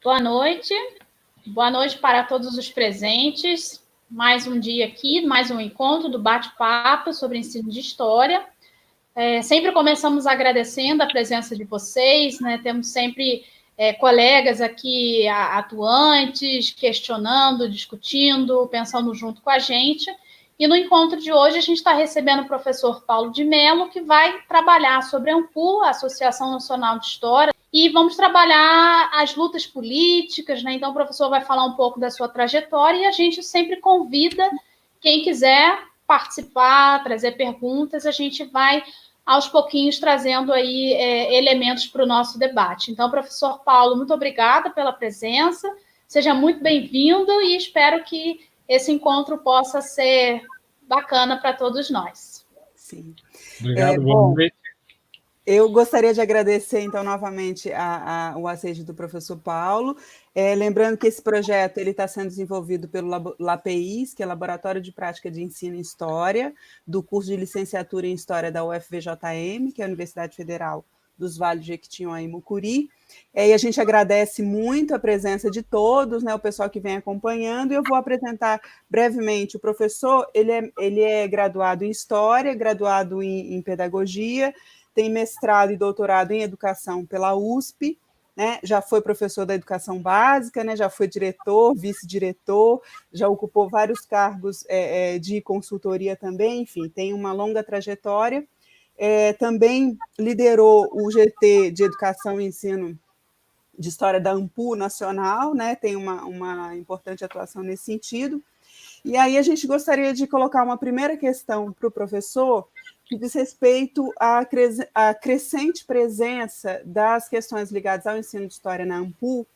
Boa noite para todos os presentes. Mais um dia aqui, mais um encontro do bate-papo sobre ensino de história. Sempre começamos agradecendo a presença de vocês, né? Temos sempre colegas aqui atuantes, questionando, discutindo, pensando junto com a gente. E no encontro de hoje a gente está recebendo o professor Paulo de Mello, que vai trabalhar sobre a ANPU, a Associação Nacional de História, e vamos trabalhar as lutas políticas, né? Então o professor vai falar um pouco da sua trajetória e a gente sempre convida quem quiser participar, trazer perguntas, a gente vai aos pouquinhos trazendo aí elementos para o nosso debate. Então, professor Paulo, muito obrigada pela presença, seja muito bem-vindo e espero que esse encontro possa ser bacana para todos nós. Sim. Obrigado, boa noite. Eu gostaria de agradecer, então, novamente o assedio do professor Paulo, lembrando que esse projeto está sendo desenvolvido pelo LAPEIS, que é Laboratório de Prática de Ensino em História, do curso de licenciatura em História da UFVJM, que é a Universidade Federal dos Vales de Jequitinhonha e Mucuri, e a gente agradece muito a presença de todos, né, o pessoal que vem acompanhando, e eu vou apresentar brevemente o professor. Ele é graduado em História, graduado em Pedagogia, tem mestrado e doutorado em Educação pela USP, né? Já foi professor da Educação Básica, né? Já foi diretor, vice-diretor, já ocupou vários cargos de consultoria também, enfim, tem uma longa trajetória. Também liderou o GT de Educação e Ensino de História da ANPU Nacional, né? Tem uma importante atuação nesse sentido. E aí a gente gostaria de colocar uma primeira questão para o professor, que diz respeito à crescente presença das questões ligadas ao ensino de história na ANPU,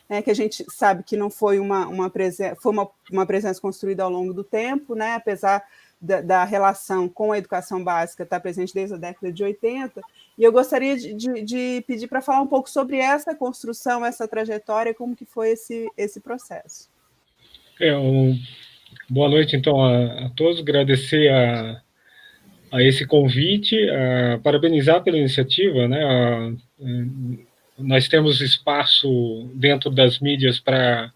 né, que a gente sabe que não foi uma presença construída ao longo do tempo, né, apesar da relação com a educação básica estar presente desde a década de 80, e eu gostaria de pedir para falar um pouco sobre essa construção, essa trajetória, como que foi esse processo. Boa noite, então, a todos, agradecer a esse convite, parabenizar pela iniciativa, né? Nós temos espaço dentro das mídias para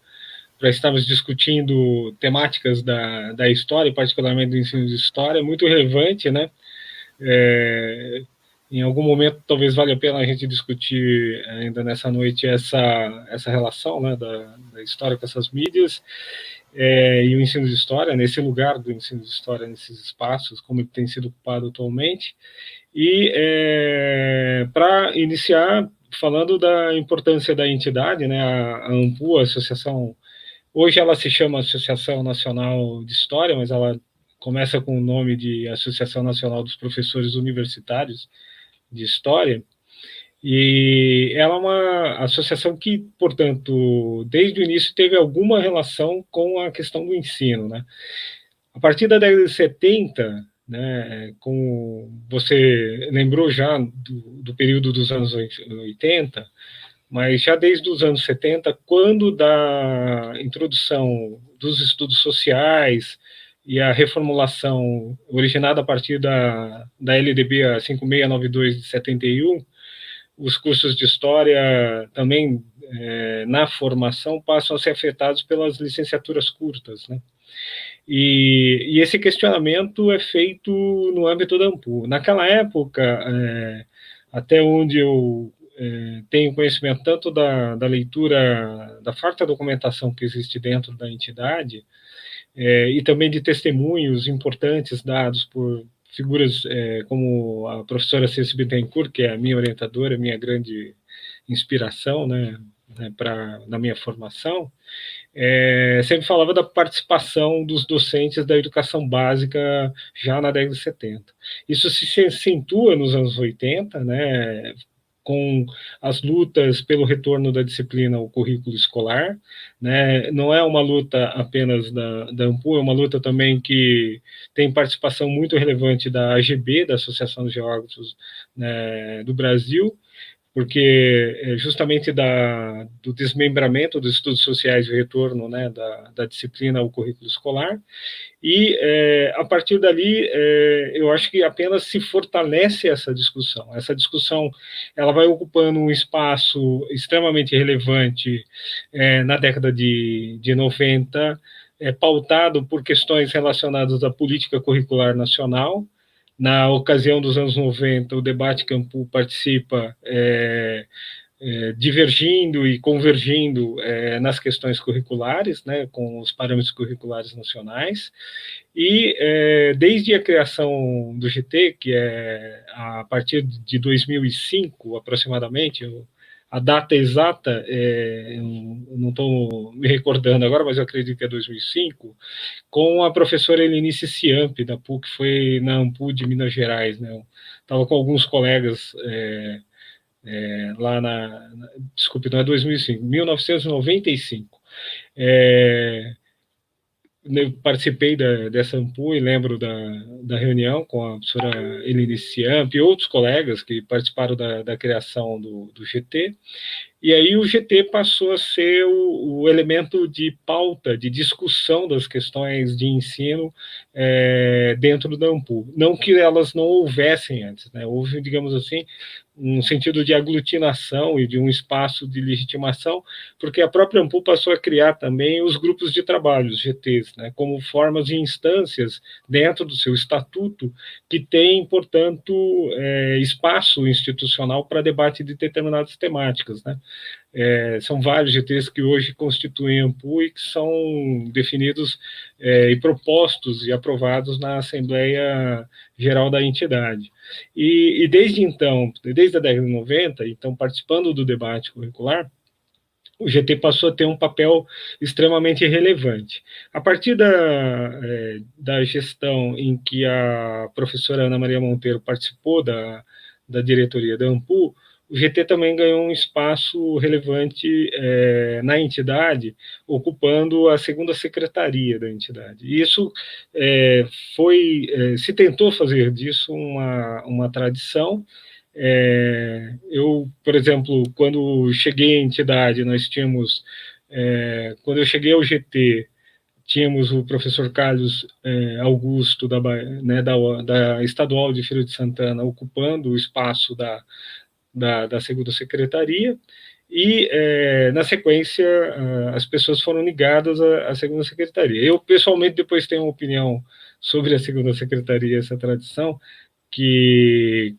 estarmos discutindo temáticas da história, particularmente do ensino de história, muito relevante, né? Em algum momento, talvez valha a pena a gente discutir ainda nessa noite essa relação, né, da história com essas mídias, e o ensino de história, nesse lugar do ensino de história, nesses espaços, como ele tem sido ocupado atualmente. E para iniciar, falando da importância da entidade, né, a ANPU, a Associação, hoje ela se chama Associação Nacional de História, mas ela começa com o nome de Associação Nacional dos Professores Universitários de História, e ela é uma associação que, portanto, desde o início teve alguma relação com a questão do ensino, né? A partir da década de 70, né, como você lembrou já do período dos anos 80, mas já desde os anos 70, quando da introdução dos estudos sociais e a reformulação originada a partir da LDB 5692 de 71, os cursos de história também, na formação, passam a ser afetados pelas licenciaturas curtas, né? E esse questionamento é feito no âmbito da ANPU. Naquela época, até onde eu tenho conhecimento tanto da leitura, da farta documentação que existe dentro da entidade, e também de testemunhos importantes dados por figuras como a professora Ceci Bittencourt, que é a minha orientadora, minha grande inspiração, né, na minha formação, sempre falava da participação dos docentes da educação básica já na década de 70. Isso se acentua nos anos 80, né, com as lutas pelo retorno da disciplina ao currículo escolar, né? Não é uma luta apenas da ANPU, é uma luta também que tem participação muito relevante da AGB, da Associação de Geógrafos, né, do Brasil, porque justamente do desmembramento dos estudos sociais e o retorno, né, da disciplina ao currículo escolar, e a partir dali eu acho que apenas se fortalece essa discussão. Essa discussão ela vai ocupando um espaço extremamente relevante na década de 90, pautado por questões relacionadas à política curricular nacional. Na ocasião dos anos 90, o debate que a ANPU participa divergindo e convergindo nas questões curriculares, né, com os parâmetros curriculares nacionais, e desde a criação do GT, que é a partir de 2005, aproximadamente, a data exata, eu não estou me recordando agora, mas eu acredito que é 2005, com a professora Helenice Ciamp, da PUC, que foi na ANPU de Minas Gerais. Né? Estava com alguns colegas lá desculpe, não é 2005, 1995. Eu participei dessa ANPU e lembro da reunião com a professora Helenice Ciamp e outros colegas que participaram da criação do GT. E aí o GT passou a ser o elemento de pauta, de discussão das questões de ensino dentro da ANPU. Não que elas não houvessem antes, né? Houve, digamos assim, um sentido de aglutinação e de um espaço de legitimação, porque a própria ANPU passou a criar também os grupos de trabalho, os GTs, né, como formas e instâncias dentro do seu estatuto que tem, portanto, espaço institucional para debate de determinadas temáticas, né. São vários GTs que hoje constituem a ANPU e que são definidos e propostos e aprovados na Assembleia Geral da entidade. E desde então, desde a década de 90, então participando do debate curricular, o GT passou a ter um papel extremamente relevante. A partir da gestão em que a professora Ana Maria Monteiro participou da diretoria da ANPU, o GT também ganhou um espaço relevante na entidade, ocupando a segunda secretaria da entidade. E isso se tentou fazer disso uma tradição. Eu, por exemplo, quando cheguei à entidade, nós tínhamos, quando eu cheguei ao GT, tínhamos o professor Carlos Augusto, da Estadual de Feira de Santana, ocupando o espaço da segunda secretaria, e, na sequência, as pessoas foram ligadas à segunda secretaria. Eu, pessoalmente, depois tenho uma opinião sobre a segunda secretaria, essa tradição, que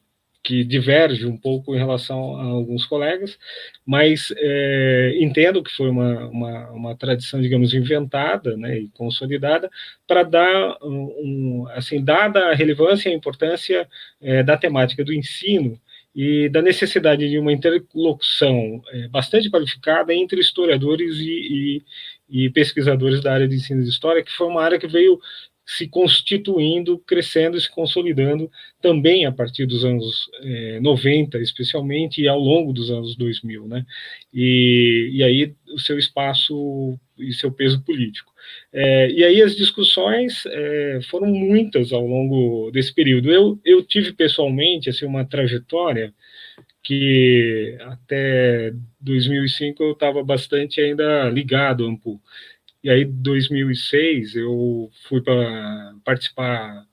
diverge um pouco em relação a alguns colegas, mas entendo que foi uma tradição, digamos, inventada, né, e consolidada para dar, assim, dada a relevância e a importância da temática do ensino e da necessidade de uma interlocução bastante qualificada entre historiadores e pesquisadores da área de ensino de história, que foi uma área que veio se constituindo, crescendo e se consolidando também a partir dos anos 90, especialmente, e ao longo dos anos 2000, né? E aí o seu espaço e seu peso político. E aí as discussões foram muitas ao longo desse período. Eu tive pessoalmente assim, uma trajetória que até 2005 eu estava bastante ainda ligado ao ANPU. E aí, em 2006, eu fui para participar,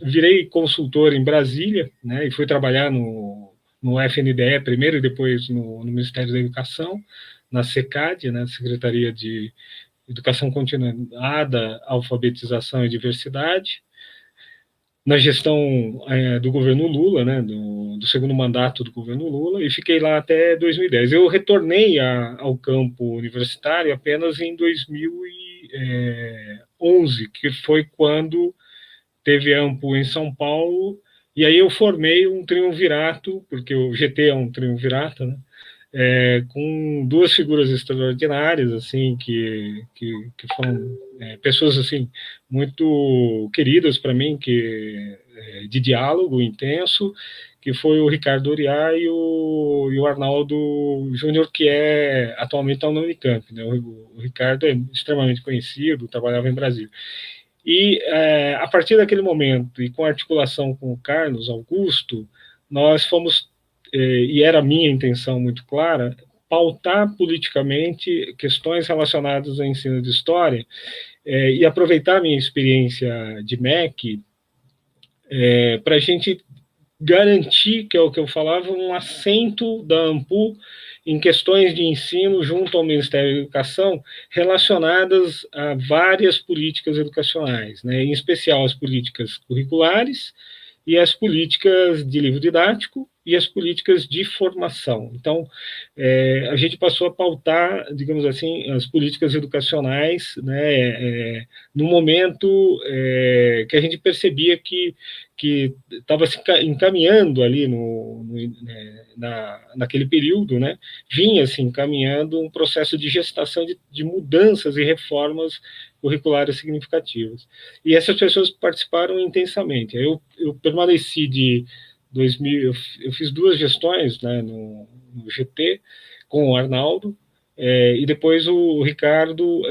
virei consultor em Brasília, né, e fui trabalhar no FNDE primeiro e depois no Ministério da Educação, na SECAD, né, Secretaria de Educação Continuada, Alfabetização e Diversidade, na gestão do governo Lula, né, do segundo mandato do governo Lula, e fiquei lá até 2010. Eu retornei ao campo universitário apenas em 2011, que foi quando teve a ANPU em São Paulo, e aí eu formei um triunvirato, porque o GT é um triunvirato, né, com duas figuras extraordinárias, assim, que foram pessoas, assim, muito queridas para mim, de diálogo intenso, que foi o Ricardo Oriá e o Arnaldo Júnior, que atualmente está no Unicamp, né? O Ricardo é extremamente conhecido, trabalhava em Brasília. E a partir daquele momento, e com articulação com o Carlos Augusto, nós fomos e era a minha intenção muito clara, pautar politicamente questões relacionadas ao ensino de história, e aproveitar a minha experiência de MEC para a gente garantir, que é o que eu falava, um assento da ANPU em questões de ensino junto ao Ministério da Educação relacionadas a várias políticas educacionais, né, em especial as políticas curriculares e as políticas de livro didático e as políticas de formação. Então, a gente passou a pautar, digamos assim, as políticas educacionais, né, no momento que a gente percebia que estava se encaminhando ali naquele período, né, vinha se encaminhando um processo de gestação de mudanças e reformas curriculares significativas. E essas pessoas participaram intensamente. Eu permaneci de 2000, eu fiz 2 gestões, né, no GT com o Arnaldo, e depois o Ricardo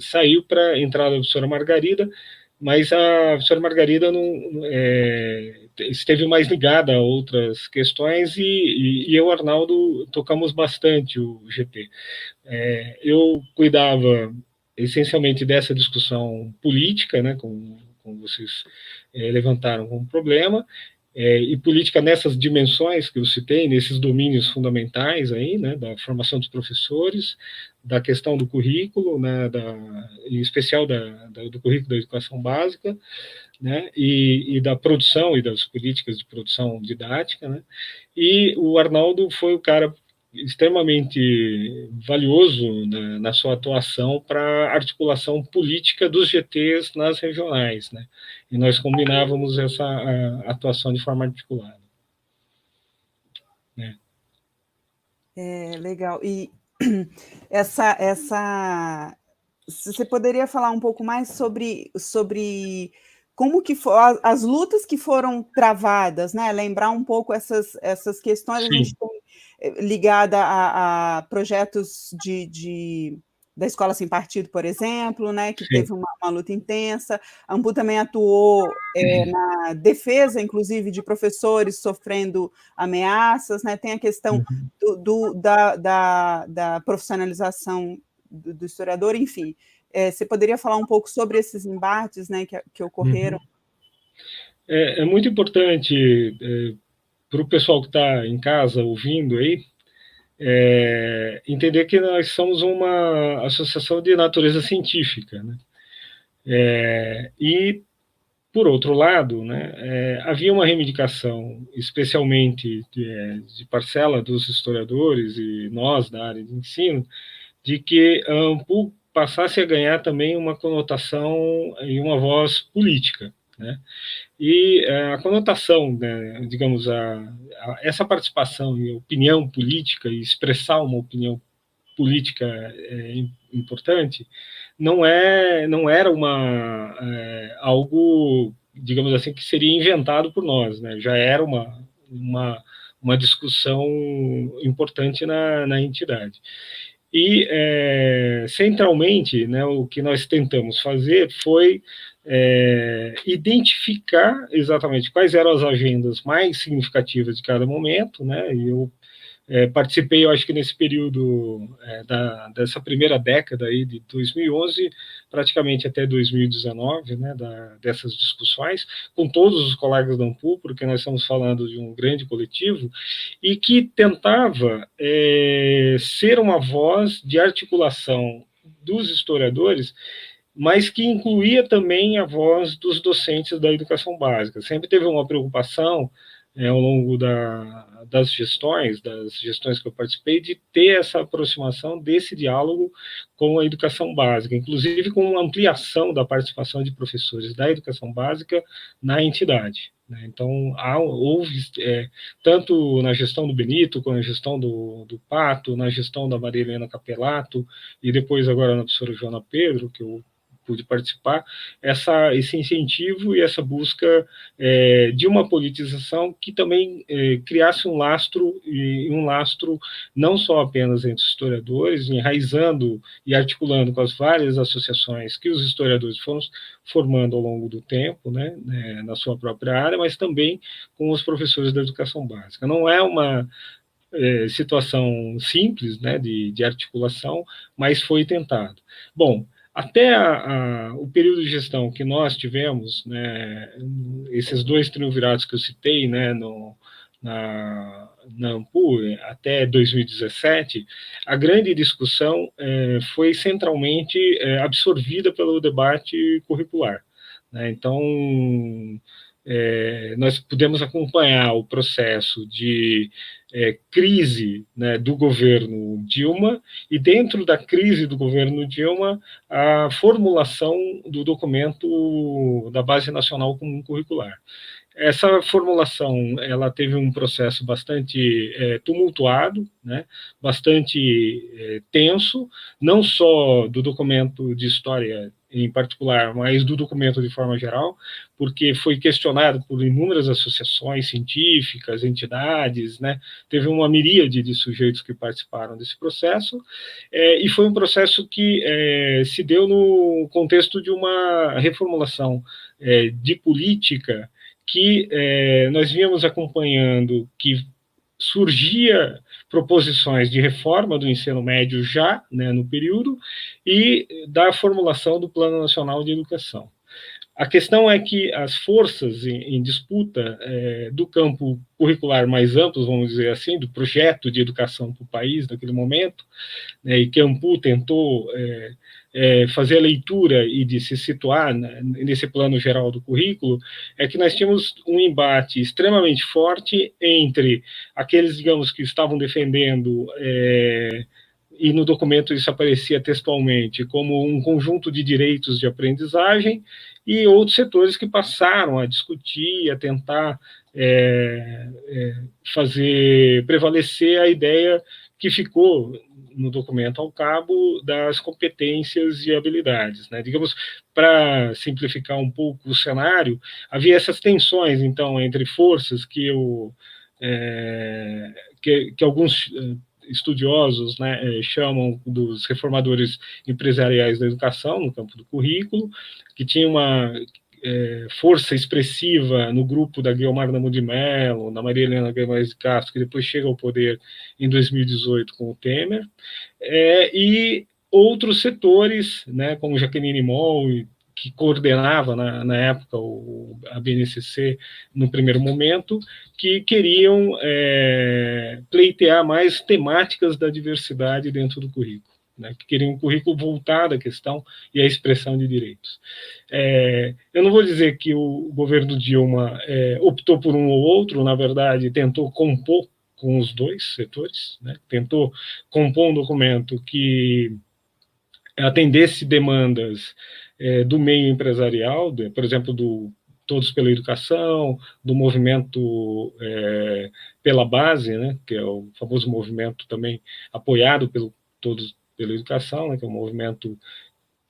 saiu para entrar a professora Margarida, mas a professora Margarida esteve mais ligada a outras questões, e eu e o Arnaldo tocamos bastante o GT. Eu cuidava essencialmente dessa discussão política, né, como vocês levantaram como problema, e política nessas dimensões que eu citei, nesses domínios fundamentais aí, né, da formação dos professores, da questão do currículo, né, em especial do currículo da educação básica, né, e da produção e das políticas de produção didática, né, e o Arnaldo foi o cara extremamente valioso na sua atuação para articulação política dos GTs nas regionais, né? E nós combinávamos essa atuação de forma articulada. Né? Legal. E você poderia falar um pouco mais sobre como que as lutas que foram travadas, né? Lembrar um pouco essas questões. Sim. A gente tem ligada a projetos da Escola Sem Partido, por exemplo, né, que Sim. teve uma luta intensa. A ANPU também atuou na defesa, inclusive, de professores sofrendo ameaças, né? Tem a questão da profissionalização do historiador, enfim. Você poderia falar um pouco sobre esses embates, né, que ocorreram? É muito importante para o pessoal que está em casa ouvindo aí, entender que nós somos uma associação de natureza científica, né? E, por outro lado, né, havia uma reivindicação, especialmente de parcela dos historiadores e nós da área de ensino, de que a ANPU passasse a ganhar também uma conotação e uma voz política, né? E a conotação, né, digamos, essa participação e opinião política, e expressar uma opinião política importante, não era algo, digamos assim, que seria inventado por nós, né? Já era uma discussão importante na entidade. E, centralmente, né, o que nós tentamos fazer foi identificar exatamente quais eram as agendas mais significativas de cada momento, né, e eu participei, eu acho que nesse período dessa primeira década aí de 2011, praticamente até 2019, né, dessas discussões, com todos os colegas da ANPU, porque nós estamos falando de um grande coletivo, e que tentava ser uma voz de articulação dos historiadores, mas que incluía também a voz dos docentes da educação básica. Sempre teve uma preocupação ao longo das gestões que eu participei, de ter essa aproximação desse diálogo com a educação básica, inclusive com uma ampliação da participação de professores da educação básica na entidade. Né? Então, houve, tanto na gestão do Benito, como na gestão do Pato, na gestão da Maria Helena Capelato, e depois agora na professora Joana Pedro, que eu pude participar, esse incentivo e essa busca de uma politização que também criasse um lastro não só apenas entre os historiadores, enraizando e articulando com as várias associações que os historiadores foram formando ao longo do tempo, né, na sua própria área, mas também com os professores da educação básica. Não é uma situação simples, né, de articulação, mas foi tentado. Bom, até o período de gestão que nós tivemos, né, esses 2 triunvirados que eu citei, né, na ANPU, até 2017, a grande discussão foi centralmente absorvida pelo debate curricular, né? Então, nós pudemos acompanhar o processo de crise, né, do governo Dilma, e dentro da crise do governo Dilma, a formulação do documento da Base Nacional Comum Curricular. Essa formulação, ela teve um processo bastante tumultuado, né, bastante tenso, não só do documento de história em particular, mas do documento de forma geral, porque foi questionado por inúmeras associações científicas, entidades, né, teve uma miríade de sujeitos que participaram desse processo, e foi um processo que se deu no contexto de uma reformulação de política que nós vínhamos acompanhando, que surgia proposições de reforma do ensino médio já, né, no período, e da formulação do Plano Nacional de Educação. A questão é que as forças em disputa do campo curricular mais amplo, vamos dizer assim, do projeto de educação para o país naquele momento, né, e que a ANPU tentou fazer a leitura e de se situar, né, nesse plano geral do currículo, é que nós tínhamos um embate extremamente forte entre aqueles, digamos, que estavam defendendo, e no documento isso aparecia textualmente, como um conjunto de direitos de aprendizagem, e outros setores que passaram a discutir, a tentar fazer prevalecer a ideia que ficou no documento ao cabo das competências e habilidades, né? Digamos, para simplificar um pouco o cenário, havia essas tensões, então, entre forças que alguns estudiosos, né, chamam dos reformadores empresariais da educação, no campo do currículo, que tinha uma força expressiva no grupo da Guiomar Namundi de Mello, da Maria Helena Guimarães de Castro, que depois chega ao poder em 2018 com o Temer, e outros setores, né, como Jaqueline Moll, que coordenava na época a BNCC no primeiro momento, que queriam pleitear mais temáticas da diversidade dentro do currículo, né, que queriam um currículo voltado à questão e à expressão de direitos. Eu não vou dizer que o governo Dilma optou por um ou outro, na verdade, tentou compor com os dois setores, né, tentou compor um documento que atendesse demandas do meio empresarial, por exemplo, do Todos pela Educação, do movimento pela base, né, que é o famoso movimento também apoiado pelo Todos pela Educação, né, que é um movimento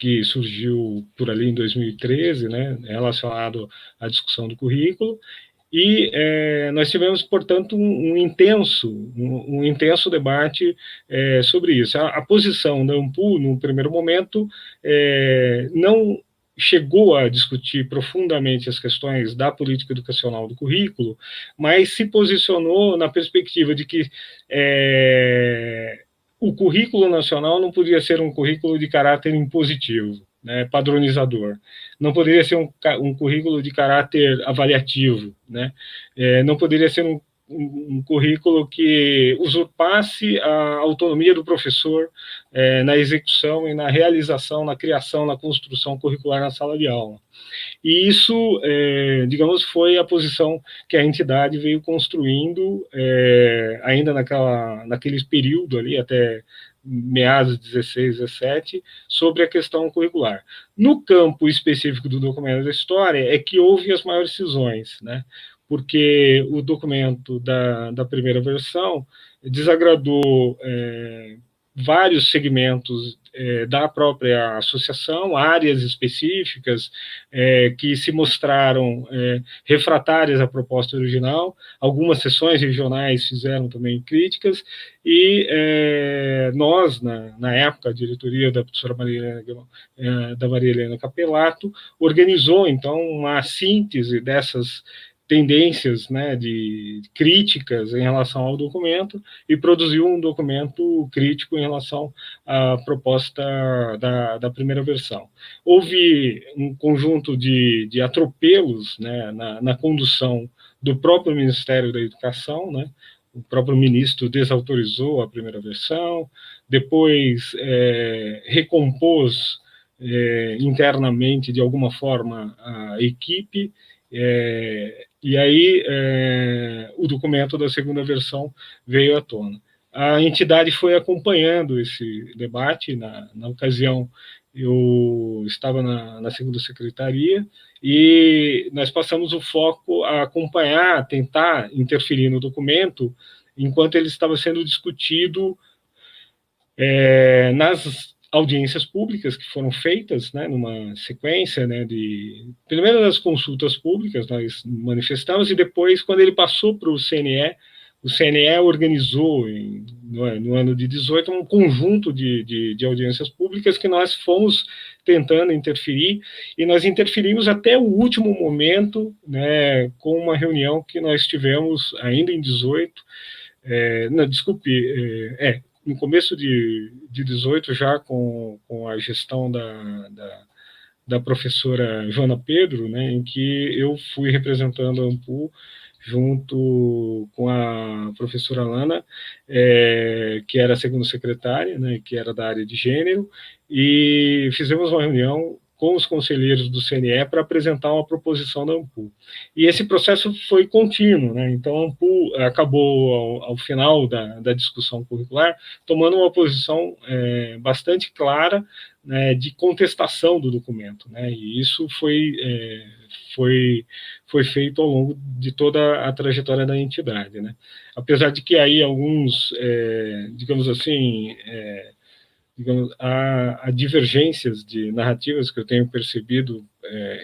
que surgiu por ali em 2013, né, relacionado à discussão do currículo, e nós tivemos, portanto, um intenso debate sobre isso. A posição da ANPU, no primeiro momento, não chegou a discutir profundamente as questões da política educacional do currículo, mas se posicionou na perspectiva de que o currículo nacional não podia ser um currículo de caráter impositivo, né, padronizador. Não poderia ser um currículo de caráter avaliativo, né? Não poderia ser um currículo que usurpasse a autonomia do professor na execução e na realização, na criação, na construção curricular na sala de aula. E isso, digamos, foi a posição que a entidade veio construindo ainda naquele período ali, até meados de 16, 17, sobre a questão curricular. No campo específico do documento da história é que houve as maiores cisões, né? Porque o documento da primeira versão desagradou vários segmentos da própria associação, áreas específicas que se mostraram refratárias à proposta original, algumas sessões regionais fizeram também críticas, e nós, na época, a diretoria da professora Maria Helena Capelato, organizou, então, uma síntese dessas tendências, né, de críticas em relação ao documento, e produziu um documento crítico em relação à proposta da primeira versão. Houve um conjunto de atropelos, né, na condução do próprio Ministério da Educação, né. O próprio ministro desautorizou a primeira versão, depois recompôs internamente, de alguma forma, a equipe, e aí o documento da segunda versão veio à tona. A entidade foi acompanhando esse debate. Na ocasião, eu estava na segunda secretaria, e nós passamos o foco a acompanhar, a tentar interferir no documento, enquanto ele estava sendo discutido nas audiências públicas que foram feitas, né, numa sequência, né, primeiro das consultas públicas, nós manifestamos, e depois, quando ele passou para o CNE organizou, no ano de 18, um conjunto de audiências públicas que nós fomos tentando interferir, e nós interferimos até o último momento, né, com uma reunião que nós tivemos ainda em 18, no começo de 18, já com a gestão da professora Joana Pedro, né, em que eu fui representando a ANPU junto com a professora Lana, que era a segunda secretária, né, que era da área de gênero, e fizemos uma reunião com os conselheiros do CNE para apresentar uma proposição da ANPU. E esse processo foi contínuo, né? Então a ANPU acabou, ao final da discussão curricular, tomando uma posição bastante clara, né, de contestação do documento, né? E isso foi feito ao longo de toda a trajetória da entidade, né? Apesar de que aí alguns, digamos assim, há divergências de narrativas que eu tenho percebido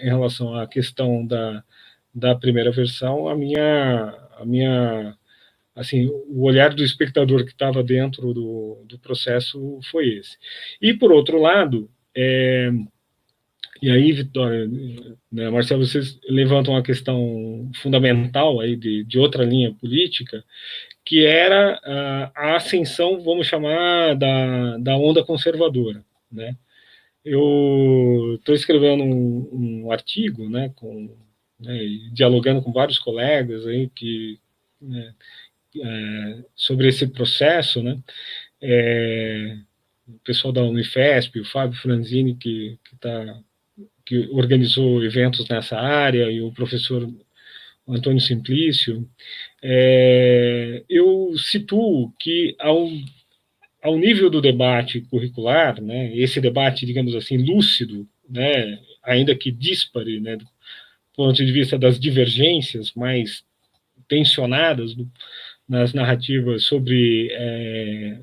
em relação à questão da primeira versão, assim, o olhar do espectador que estava dentro do processo foi esse. E, por outro lado, e aí, Vitória, né, Marcelo, vocês levantam uma questão fundamental aí de outra linha política, que era a ascensão, vamos chamar, da onda conservadora, né? Eu estou escrevendo um artigo, né, dialogando com vários colegas aí sobre esse processo, né? O pessoal da Unifesp, o Fábio Franzini, que organizou eventos nessa área, e o professor Antônio Simplício. Eu situo que, ao nível do debate curricular, né, esse debate, digamos assim, lúcido, né, ainda que díspare, né, do ponto de vista das divergências mais tensionadas nas narrativas sobre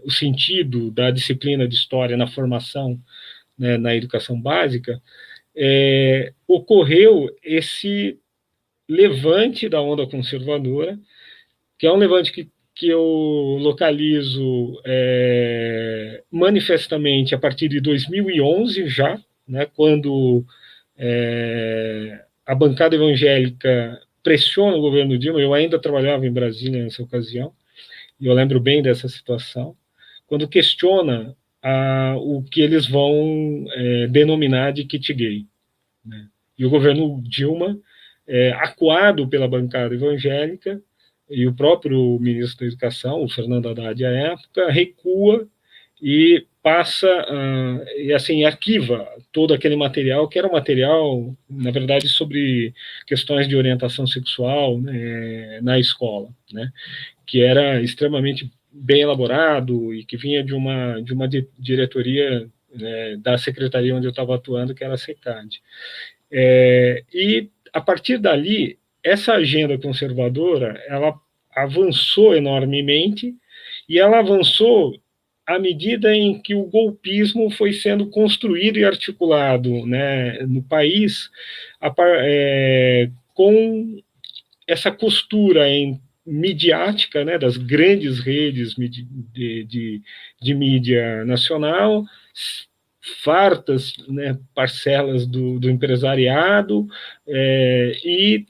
o sentido da disciplina de história na formação, né, na educação básica, ocorreu esse levante da onda conservadora, que é um levante que eu localizo manifestamente a partir de 2011 já, né, quando a bancada evangélica pressiona o governo Dilma. Eu ainda trabalhava em Brasília nessa ocasião, e eu lembro bem dessa situação, quando questiona o que eles vão denominar de kit gay, né? E o governo Dilma, acuado pela bancada evangélica, e o próprio ministro da Educação, o Fernando Haddad, à época, recua e passa, e assim, arquiva todo aquele material, que era um material, na verdade, sobre questões de orientação sexual, né, na escola, né, que era extremamente bem elaborado e que vinha de uma diretoria, né, da secretaria onde eu estava atuando, que era a SECAD. E, a partir dali, essa agenda conservadora, ela avançou enormemente, e ela avançou à medida em que o golpismo foi sendo construído e articulado, né, no país, com essa costura midiática, né, das grandes redes de mídia nacional, fartas, né, parcelas do empresariado, e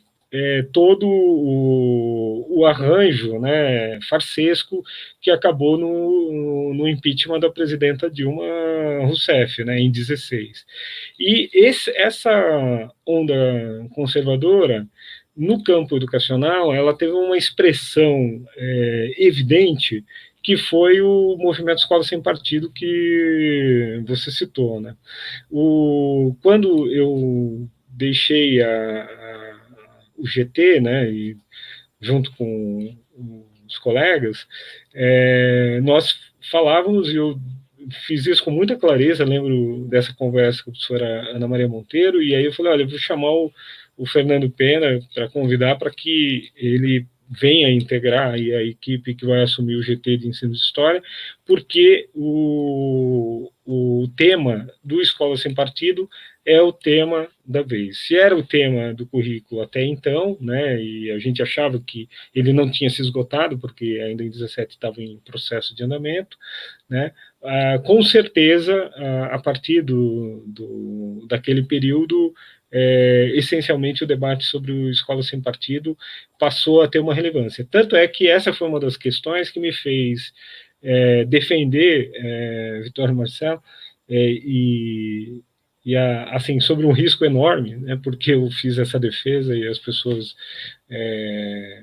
todo o arranjo, né, farsesco que acabou no impeachment da presidenta Dilma Rousseff, né, em 16. E essa onda conservadora, no campo educacional, ela teve uma expressão evidente, que foi o movimento Escola Sem Partido que você citou, né? Quando eu deixei o GT, né, e junto com os colegas, nós falávamos, e eu fiz isso com muita clareza, lembro dessa conversa com a professora Ana Maria Monteiro, e aí eu falei, olha, eu vou chamar o Fernando Pena para convidar para que ele venha integrar aí a equipe que vai assumir o GT de Ensino de História, porque o tema do Escola Sem Partido é o tema da vez. Se era o tema do currículo até então, né, e a gente achava que ele não tinha se esgotado, porque ainda em 17 estava em processo de andamento, né, com certeza, a partir daquele período, essencialmente o debate sobre o Escola Sem Partido passou a ter uma relevância. Tanto é que essa foi uma das questões que me fez defender Vitório Marcel, assim, sobre um risco enorme, né, porque eu fiz essa defesa e as pessoas,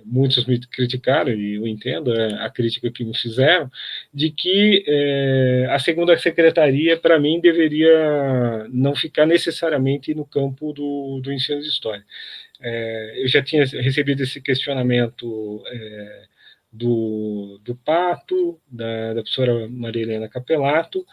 muitos me criticaram, e eu entendo a crítica que me fizeram, de que a segunda secretaria, para mim, deveria não ficar necessariamente no campo do ensino de história. Eu já tinha recebido esse questionamento do Pato, da professora Maria Helena Capelato,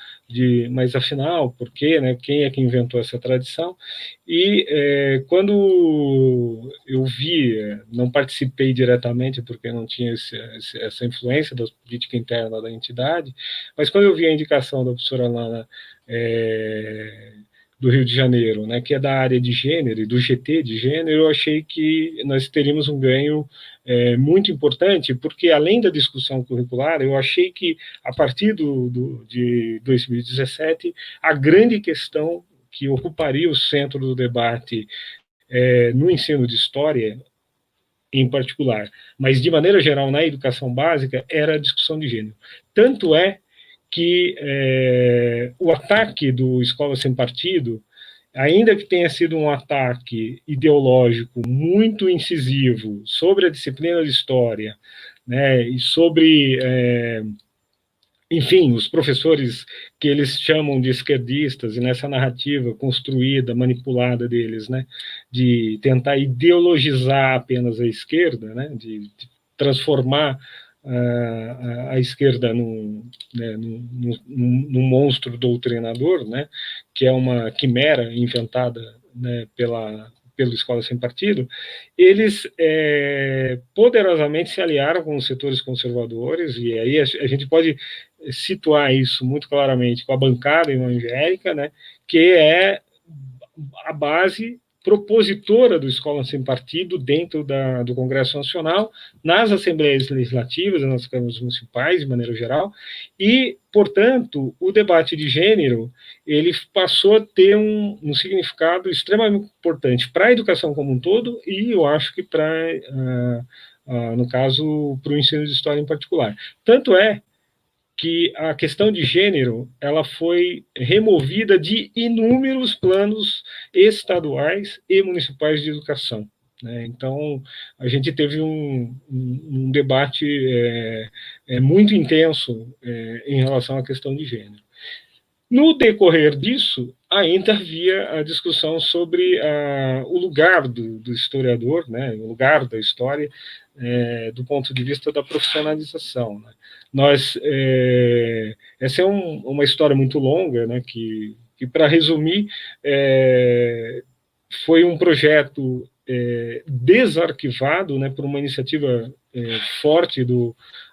mas afinal, por quê, né? Quem é que inventou essa tradição? E quando eu vi, não participei diretamente, porque não tinha essa influência da política interna da entidade, mas quando eu vi a indicação da professora Lana do Rio de Janeiro, né, que é da área de gênero e do GT de gênero, eu achei que nós teríamos um ganho muito importante, porque além da discussão curricular, eu achei que a partir de 2017, a grande questão que ocuparia o centro do debate no ensino de história, em particular, mas de maneira geral na educação básica, era a discussão de gênero. Tanto é que o ataque do Escola Sem Partido, ainda que tenha sido um ataque ideológico muito incisivo sobre a disciplina de história, né, e sobre, enfim, os professores que eles chamam de esquerdistas, e nessa narrativa construída, manipulada deles, né, de tentar ideologizar apenas a esquerda, né, de transformar a esquerda num monstro doutrinador, né, que é uma quimera inventada, né, pelo Escola Sem Partido, eles poderosamente se aliaram com os setores conservadores, e aí a gente pode situar isso muito claramente com a bancada evangélica, né, que é a base propositora do Escola Sem Partido dentro do Congresso Nacional, nas assembleias legislativas, nas câmaras municipais, de maneira geral, e, portanto, o debate de gênero ele passou a ter um significado extremamente importante para a educação como um todo, e eu acho que no caso, para o ensino de história em particular. Tanto é que a questão de gênero ela foi removida de inúmeros planos estaduais e municipais de educação, né? Então, a gente teve um debate muito intenso em relação à questão de gênero. No decorrer disso, ainda havia a discussão sobre o lugar do historiador, né, o lugar da história, do ponto de vista da profissionalização, né? Essa é uma história muito longa, né, que para resumir, foi um projeto desarquivado, né, por uma iniciativa forte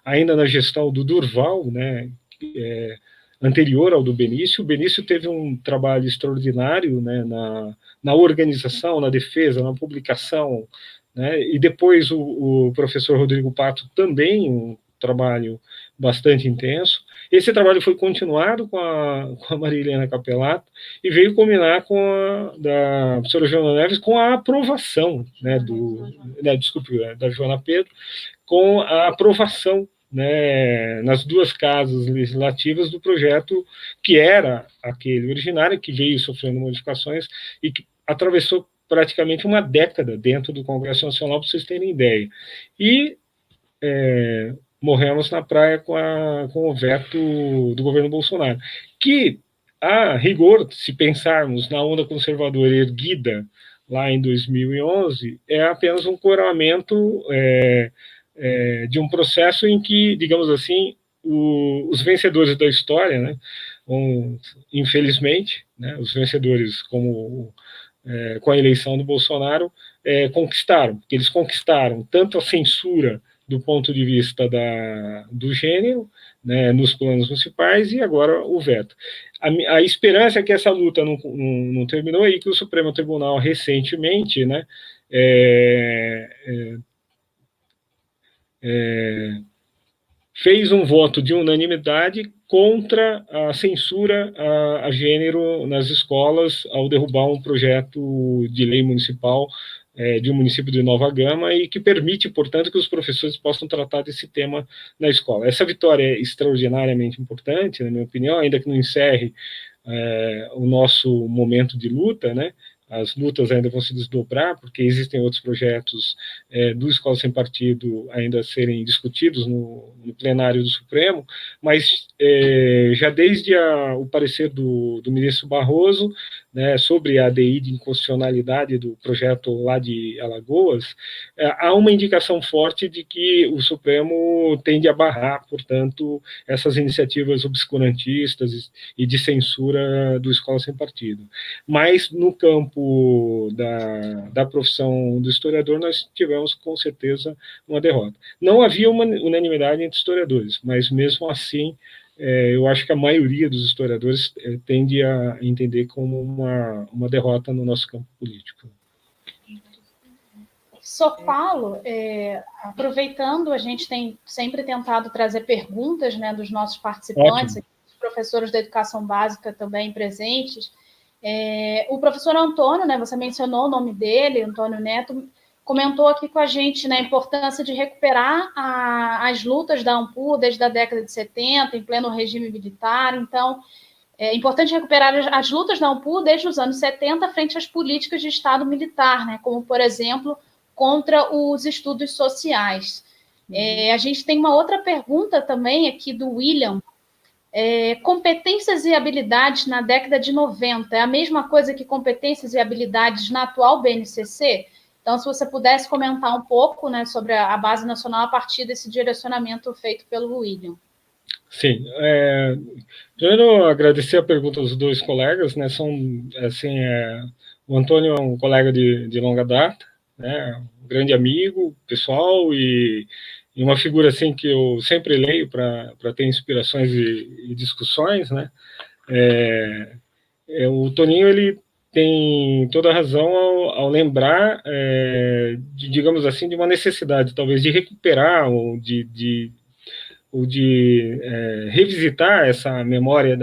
ainda na gestão do Durval, né, anterior ao do Benício. O Benício teve um trabalho extraordinário, né, na organização, na defesa, na publicação, né, e depois o professor Rodrigo Pato também, um trabalho bastante intenso. Esse trabalho foi continuado com a Maria Helena Capelato e veio combinar com da professora Joana Neves com a aprovação, né, da Joana Pedro, com a aprovação, né, nas duas casas legislativas do projeto que era aquele originário, que veio sofrendo modificações e que atravessou praticamente uma década dentro do Congresso Nacional, para vocês terem ideia. E morremos na praia com o veto do governo Bolsonaro, que, a rigor, se pensarmos na onda conservadora erguida lá em 2011, é apenas um coroamento de um processo em que, digamos assim, os vencedores da história, né, infelizmente, né, os vencedores com a eleição do Bolsonaro, conquistaram, porque eles conquistaram tanto a censura do ponto de vista do gênero, né, nos planos municipais, e agora o veto. A esperança é que essa luta não terminou e que o Supremo Tribunal recentemente, né, fez um voto de unanimidade contra a censura a gênero nas escolas ao derrubar um projeto de lei municipal de um município de Nova Gama e que permite, portanto, que os professores possam tratar desse tema na escola. Essa vitória é extraordinariamente importante, na minha opinião, ainda que não encerre o nosso momento de luta, né? As lutas ainda vão se desdobrar, porque existem outros projetos do Escola Sem Partido ainda a serem discutidos no plenário do Supremo, mas já desde o parecer do ministro Barroso, né, sobre a ADI de inconstitucionalidade do projeto lá de Alagoas, há uma indicação forte de que o Supremo tende a barrar, portanto, essas iniciativas obscurantistas e de censura do Escola Sem Partido. Mas, no campo da profissão do historiador, nós tivemos, com certeza, uma derrota. Não havia uma unanimidade entre historiadores, mas, mesmo assim, eu acho que a maioria dos historiadores tende a entender como uma derrota no nosso campo político. Sr. Paulo, aproveitando, a gente tem sempre tentado trazer perguntas, né, dos nossos participantes, os professores da educação básica também presentes. O professor Antônio, né, você mencionou o nome dele, Antônio Neto, comentou aqui com a gente, né, a importância de recuperar as lutas da ANPU desde a década de 70, em pleno regime militar. Então, é importante recuperar as lutas da ANPU desde os anos 70 frente às políticas de Estado militar, né, como, por exemplo, contra os estudos sociais. A gente tem uma outra pergunta também aqui do William. Competências e habilidades na década de 90 é a mesma coisa que competências e habilidades na atual BNCC? Então, se você pudesse comentar um pouco, né, sobre a Base Nacional a partir desse direcionamento feito pelo William. Sim. Primeiro, agradecer a pergunta dos dois colegas, né, o Antônio é um colega de longa data, né, um grande amigo pessoal e uma figura assim que eu sempre leio para ter inspirações e discussões, né. O Toninho, ele tem toda a razão ao lembrar, digamos assim, de uma necessidade, talvez, de recuperar ou de revisitar essa memória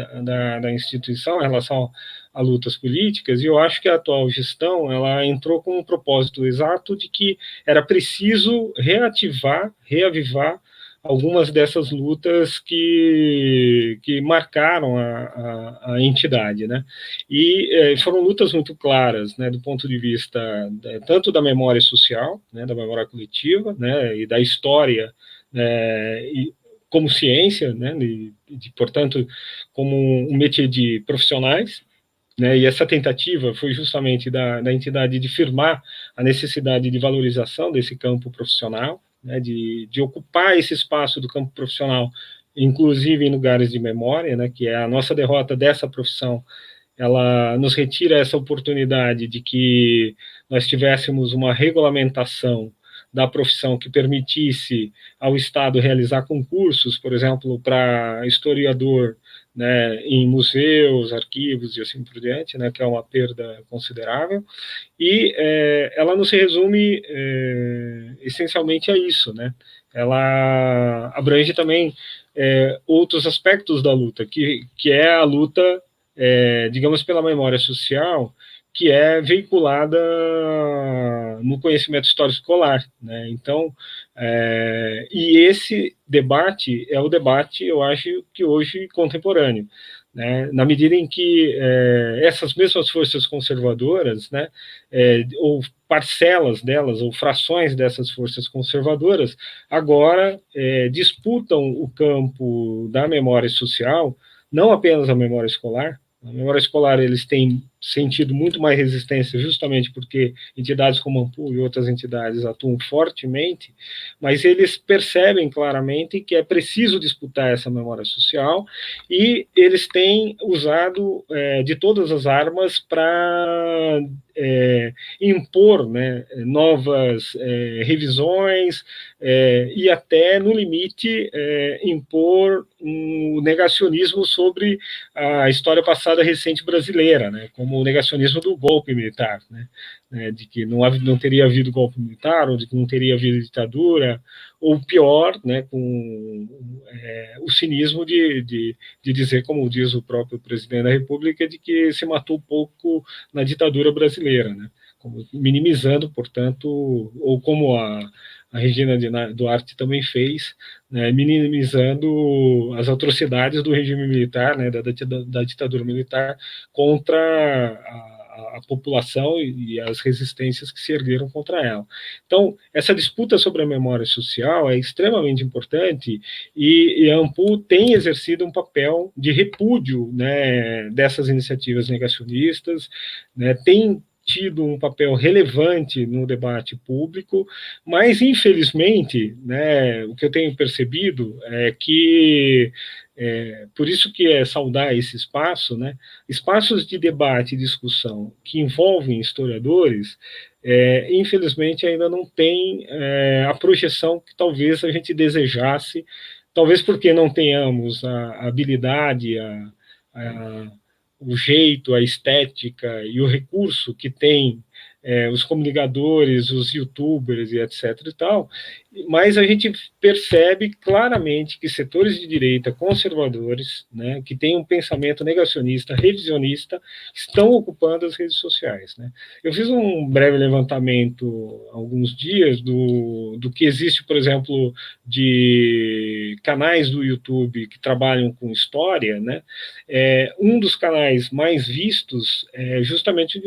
da instituição em relação a lutas políticas, e eu acho que a atual gestão ela entrou com um propósito exato de que era preciso reavivar algumas dessas lutas que marcaram a entidade, né? E foram lutas muito claras, né, do ponto de vista tanto da memória social, né, da memória coletiva, né, e da história, como ciência, né, portanto, como um métier de profissionais, né, e essa tentativa foi justamente da entidade de firmar a necessidade de valorização desse campo profissional, né, de ocupar esse espaço do campo profissional, inclusive em lugares de memória, né, que é a nossa derrota dessa profissão, ela nos retira essa oportunidade de que nós tivéssemos uma regulamentação da profissão que permitisse ao Estado realizar concursos, por exemplo, para historiador, né, em museus, arquivos e assim por diante, né, que é uma perda considerável, e ela não se resume essencialmente a isso, né? Ela abrange também outros aspectos da luta, que é a luta, digamos, pela memória social, que é veiculada no conhecimento histórico escolar, né? Então, e esse debate é o debate, eu acho, que hoje contemporâneo, né? Na medida em que essas mesmas forças conservadoras, né, ou parcelas delas, ou frações dessas forças conservadoras, agora disputam o campo da memória social, não apenas a memória escolar. A memória escolar, eles têm sentido muito mais resistência, justamente porque entidades como a ANPU e outras entidades atuam fortemente, mas eles percebem claramente que é preciso disputar essa memória social, e eles têm usado de todas as armas para impor, né, novas revisões, e até, no limite, impor um negacionismo sobre a história passada recente brasileira, né, como o negacionismo do golpe militar, né, de que não teria havido golpe militar, ou de que não teria havido ditadura, ou pior, né, com o cinismo de dizer, como diz o próprio presidente da República, de que se matou pouco na ditadura brasileira, né, minimizando, portanto, ou como a Regina Duarte também fez, né, minimizando as atrocidades do regime militar, né, da ditadura militar contra a população e as resistências que se ergueram contra ela. Então, essa disputa sobre a memória social é extremamente importante, e a ANPU tem exercido um papel de repúdio, né, dessas iniciativas negacionistas, né, tem tido um papel relevante no debate público, mas, infelizmente, né, o que eu tenho percebido é que, por isso que é saudar esse espaço, né, espaços de debate e discussão que envolvem historiadores, infelizmente ainda não tem a projeção que talvez a gente desejasse, talvez porque não tenhamos a habilidade, o jeito, a estética e o recurso que tem os comunicadores, os youtubers e etc. e tal, mas a gente percebe claramente que setores de direita conservadores, né, que têm um pensamento negacionista, revisionista, estão ocupando as redes sociais, né. Eu fiz um breve levantamento há alguns dias do que existe, por exemplo, de canais do YouTube que trabalham com história, né. Um dos canais mais vistos é justamente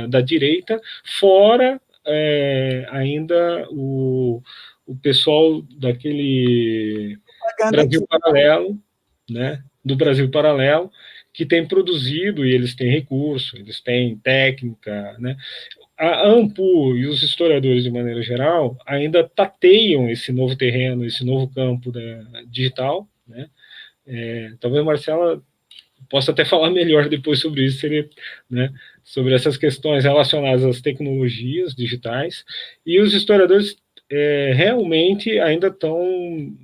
da direita, fora ainda o pessoal daquele Brasil Paralelo, né, do Brasil Paralelo, que tem produzido, e eles têm recurso, eles têm técnica, né. A ANPU e os historiadores, de maneira geral, ainda tateiam esse novo terreno, esse novo campo digital, né. Talvez a Marcela possa até falar melhor depois sobre isso, né, sobre essas questões relacionadas às tecnologias digitais, e os historiadores realmente ainda estão,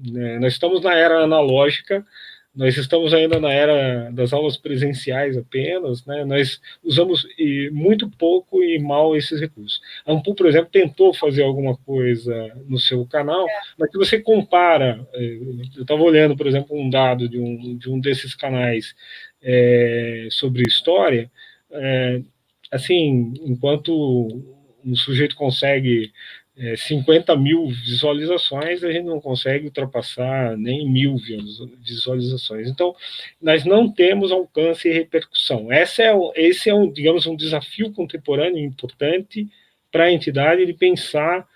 né, nós estamos na era analógica, nós estamos ainda na era das aulas presenciais apenas, né, nós usamos muito pouco e mal esses recursos. A ANPU, por exemplo, tentou fazer alguma coisa no seu canal, mas se você compara, eu estava olhando, por exemplo, um dado de um desses canais sobre história, assim, enquanto um sujeito consegue 50 mil visualizações, a gente não consegue ultrapassar nem 1.000 visualizações. Então, nós não temos alcance e repercussão. Esse é digamos, um desafio contemporâneo importante para a entidade, de pensar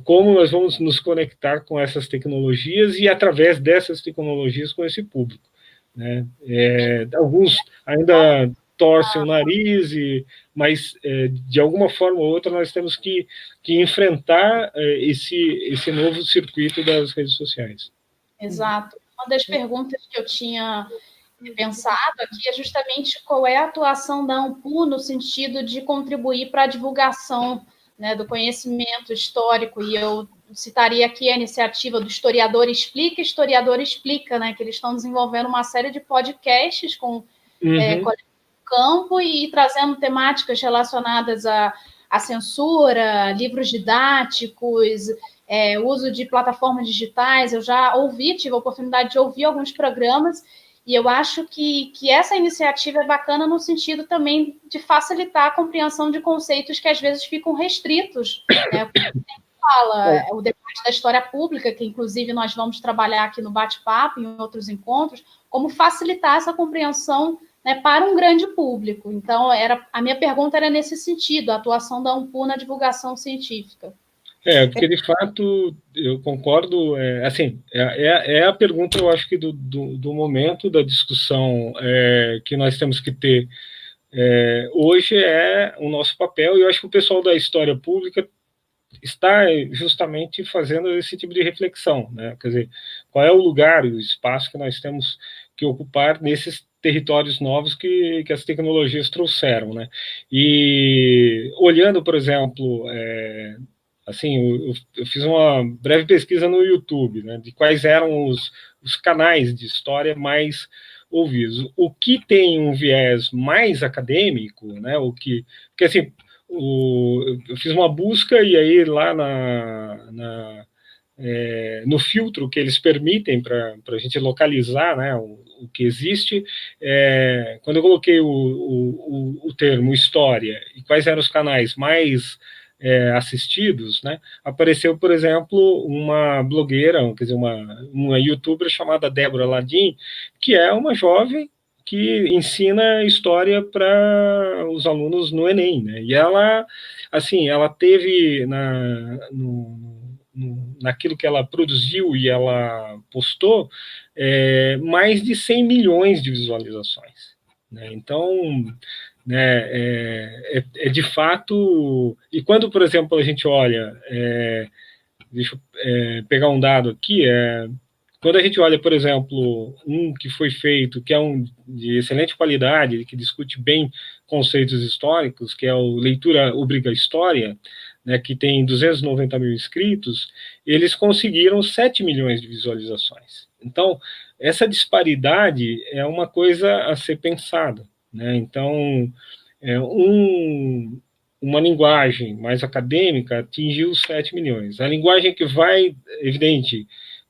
como nós vamos nos conectar com essas tecnologias e, através dessas tecnologias, com esse público, né. Alguns ainda torcem o nariz, mas de alguma forma ou outra nós temos que enfrentar esse novo circuito das redes sociais. Exato. Uma das perguntas que eu tinha pensado aqui é justamente qual é a atuação da ANPU no sentido de contribuir para a divulgação né, do conhecimento histórico, e eu citaria aqui a iniciativa do Historiador Explica, né, que eles estão desenvolvendo uma série de podcasts com colegas do campo e trazendo temáticas relacionadas à censura, livros didáticos, uso de plataformas digitais. Eu já tive a oportunidade de ouvir alguns programas, e eu acho que essa iniciativa é bacana no sentido também de facilitar a compreensão de conceitos que às vezes ficam restritos, né? O debate da história pública, que inclusive nós vamos trabalhar aqui no bate-papo, em outros encontros, como facilitar essa compreensão, né, para um grande público. Então, a minha pergunta era nesse sentido, a atuação da ANPU na divulgação científica. Porque de fato eu concordo, assim, é a pergunta, eu acho que do momento da discussão que nós temos que ter hoje é o nosso papel, e eu acho que o pessoal da história pública está justamente fazendo esse tipo de reflexão, né? Quer dizer, qual é o lugar e o espaço que nós temos que ocupar nesses territórios novos que as tecnologias trouxeram, né? E olhando, por exemplo, assim, eu fiz uma breve pesquisa no YouTube, né, de quais eram os canais de história mais ouvidos. O que tem um viés mais acadêmico, né, porque assim, eu fiz uma busca, e aí lá no filtro que eles permitem para a gente localizar, né, o que existe, quando eu coloquei o termo história e quais eram os canais mais assistidos, né, apareceu, por exemplo, uma blogueira, quer dizer, uma youtuber chamada Débora Ladim, que é uma jovem que ensina história para os alunos no Enem, né? E ela, assim, ela teve naquilo que ela produziu e ela postou mais de 100 milhões de visualizações, né? Então, né, de fato, e quando, por exemplo, a gente olha, deixa eu pegar um dado aqui, quando a gente olha, por exemplo, um que foi feito, que é um de excelente qualidade, que discute bem conceitos históricos, que é o Leitura Obriga História, né, que tem 290 mil inscritos, eles conseguiram 7 milhões de visualizações. Então, essa disparidade é uma coisa a ser pensada, né? Então, uma linguagem mais acadêmica atingiu 7 milhões. A linguagem que vai, evidente,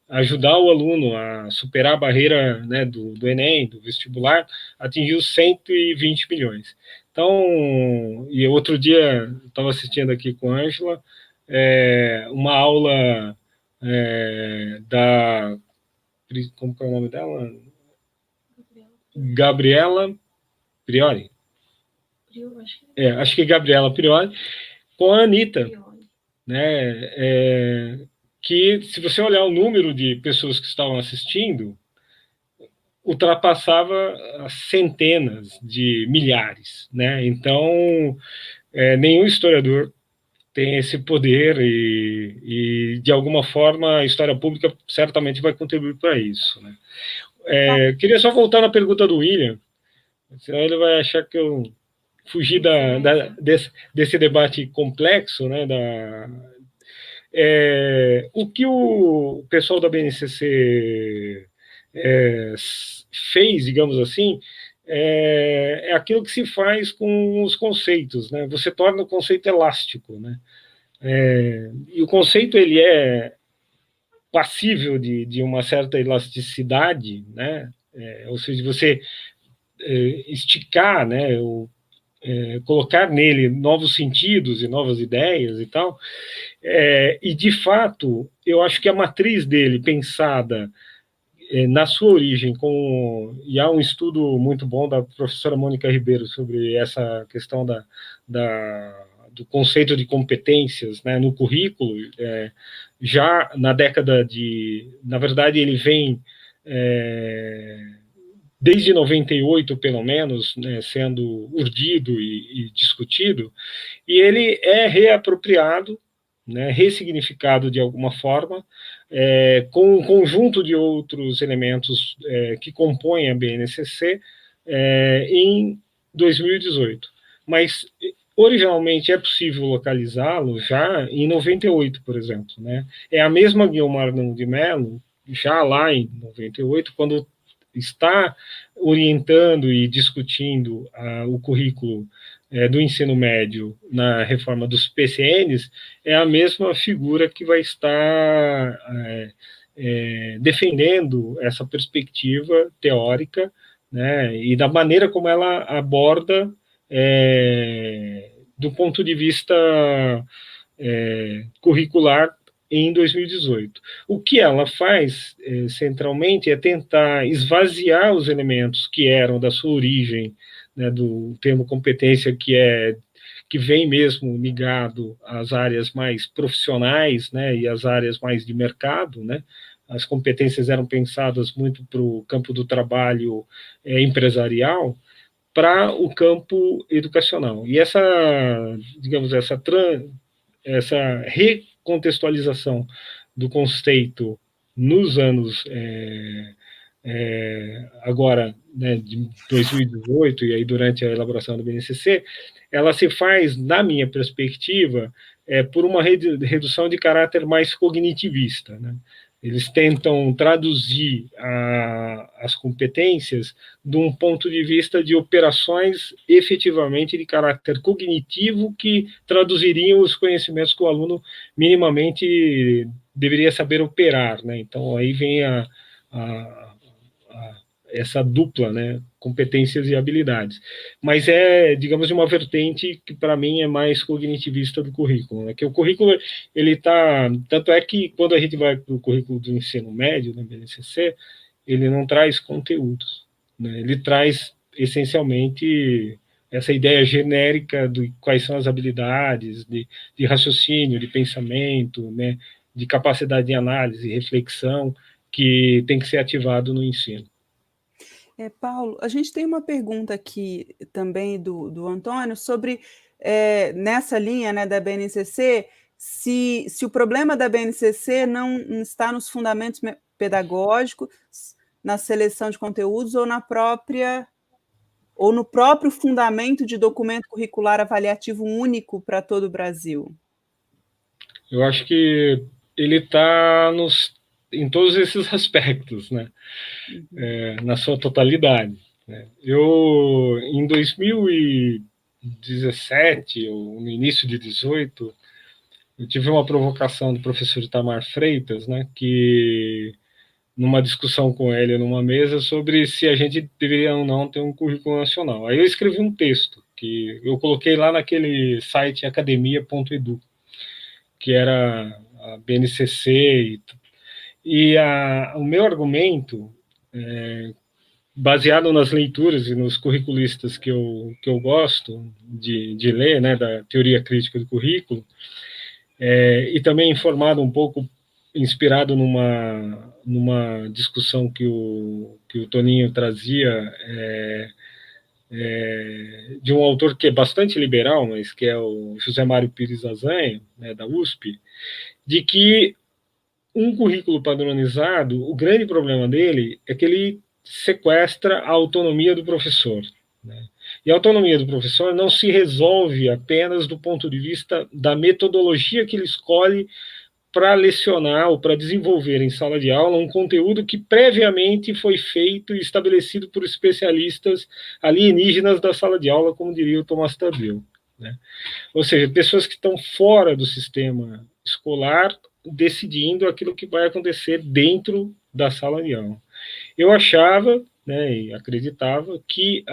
ajudar o aluno a superar a barreira, né, do Enem, do vestibular, atingiu 120 milhões. Então, e outro dia, estava assistindo aqui com a Ângela, uma aula como que é o nome dela? Gabriela Priori. Acho que Gabriela Priori, com a Anitta, né, que, se você olhar o número de pessoas que estavam assistindo, ultrapassava as centenas de milhares, né? Então, nenhum historiador tem esse poder e, de alguma forma, a história pública certamente vai contribuir para isso, né? Queria só voltar na pergunta do William, senão ele vai achar que eu fugi desse debate complexo, né, o que o pessoal da BNCC fez, digamos assim, é aquilo que se faz com os conceitos, né? Você torna o conceito elástico, né? E o conceito, ele é passível de uma certa elasticidade, né? Ou seja, você esticar, né? Colocar nele novos sentidos e novas ideias e tal, e de fato eu acho que a matriz dele, pensada na sua origem, e há um estudo muito bom da professora Mônica Ribeiro sobre essa questão do conceito de competências, né, no currículo, já na década na verdade ele vem desde 98, pelo menos, né, sendo urdido e discutido, e ele é reapropriado, né, ressignificado de alguma forma, com um conjunto de outros elementos que compõem a BNCC em 2018. Mas originalmente é possível localizá-lo já em 98, por exemplo, né? É a mesma Guiomar de Mello, já lá em 98, quando está orientando e discutindo o currículo do ensino médio na reforma dos PCNs, é a mesma figura que vai estar defendendo essa perspectiva teórica, né, e da maneira como ela aborda do ponto de vista curricular em 2018. O que ela faz, centralmente, é tentar esvaziar os elementos que eram da sua origem, né, do termo competência, que vem mesmo ligado às áreas mais profissionais, né, e às áreas mais de mercado, né. As competências eram pensadas muito para o campo do trabalho empresarial, para o campo educacional. E essa, digamos, essa recontextualização do conceito nos anos agora, né, de 2018 e aí durante a elaboração do BNCC, ela se faz, na minha perspectiva, por uma redução de caráter mais cognitivista, né? Eles tentam traduzir as competências de um ponto de vista de operações efetivamente de caráter cognitivo que traduziriam os conhecimentos que o aluno minimamente deveria saber operar, né? Então, aí vem essa dupla, né, competências e habilidades. Mas digamos, de uma vertente que para mim é mais cognitivista do currículo, né, que o currículo, ele está, tanto é que quando a gente vai para o currículo do ensino médio, na BNCC, ele não traz conteúdos, né, ele traz essencialmente essa ideia genérica de quais são as habilidades de raciocínio, de pensamento, né, de capacidade de análise, reflexão, que tem que ser ativado no ensino. Paulo, a gente tem uma pergunta aqui também do Antônio sobre, nessa linha, né, da BNCC, se o problema da BNCC não está nos fundamentos pedagógicos, na seleção de conteúdos ou no próprio fundamento de documento curricular avaliativo único para todo o Brasil. Eu acho que ele está em todos esses aspectos, né? Na sua totalidade, né? Eu, em 2017, ou no início de 2018, eu tive uma provocação do professor Itamar Freitas, né, que, numa discussão com ele numa mesa, sobre se a gente deveria ou não ter um currículo nacional. Aí eu escrevi um texto, que eu coloquei lá naquele site academia.edu, que era a BNCC, e o meu argumento, baseado nas leituras e nos curriculistas que eu gosto de ler, né, da teoria crítica do currículo, e também informado um pouco, inspirado numa discussão que o Toninho trazia, de um autor que é bastante liberal, mas que é o José Mário Pires Azanha, né, da USP, de que um currículo padronizado, o grande problema dele é que ele sequestra a autonomia do professor, né? E a autonomia do professor não se resolve apenas do ponto de vista da metodologia que ele escolhe para lecionar ou para desenvolver em sala de aula um conteúdo que previamente foi feito e estabelecido por especialistas alienígenas da sala de aula, como diria o Thomas Tadeu, né? Ou seja, pessoas que estão fora do sistema escolar decidindo aquilo que vai acontecer dentro da sala de aula. Eu achava, né, e acreditava que,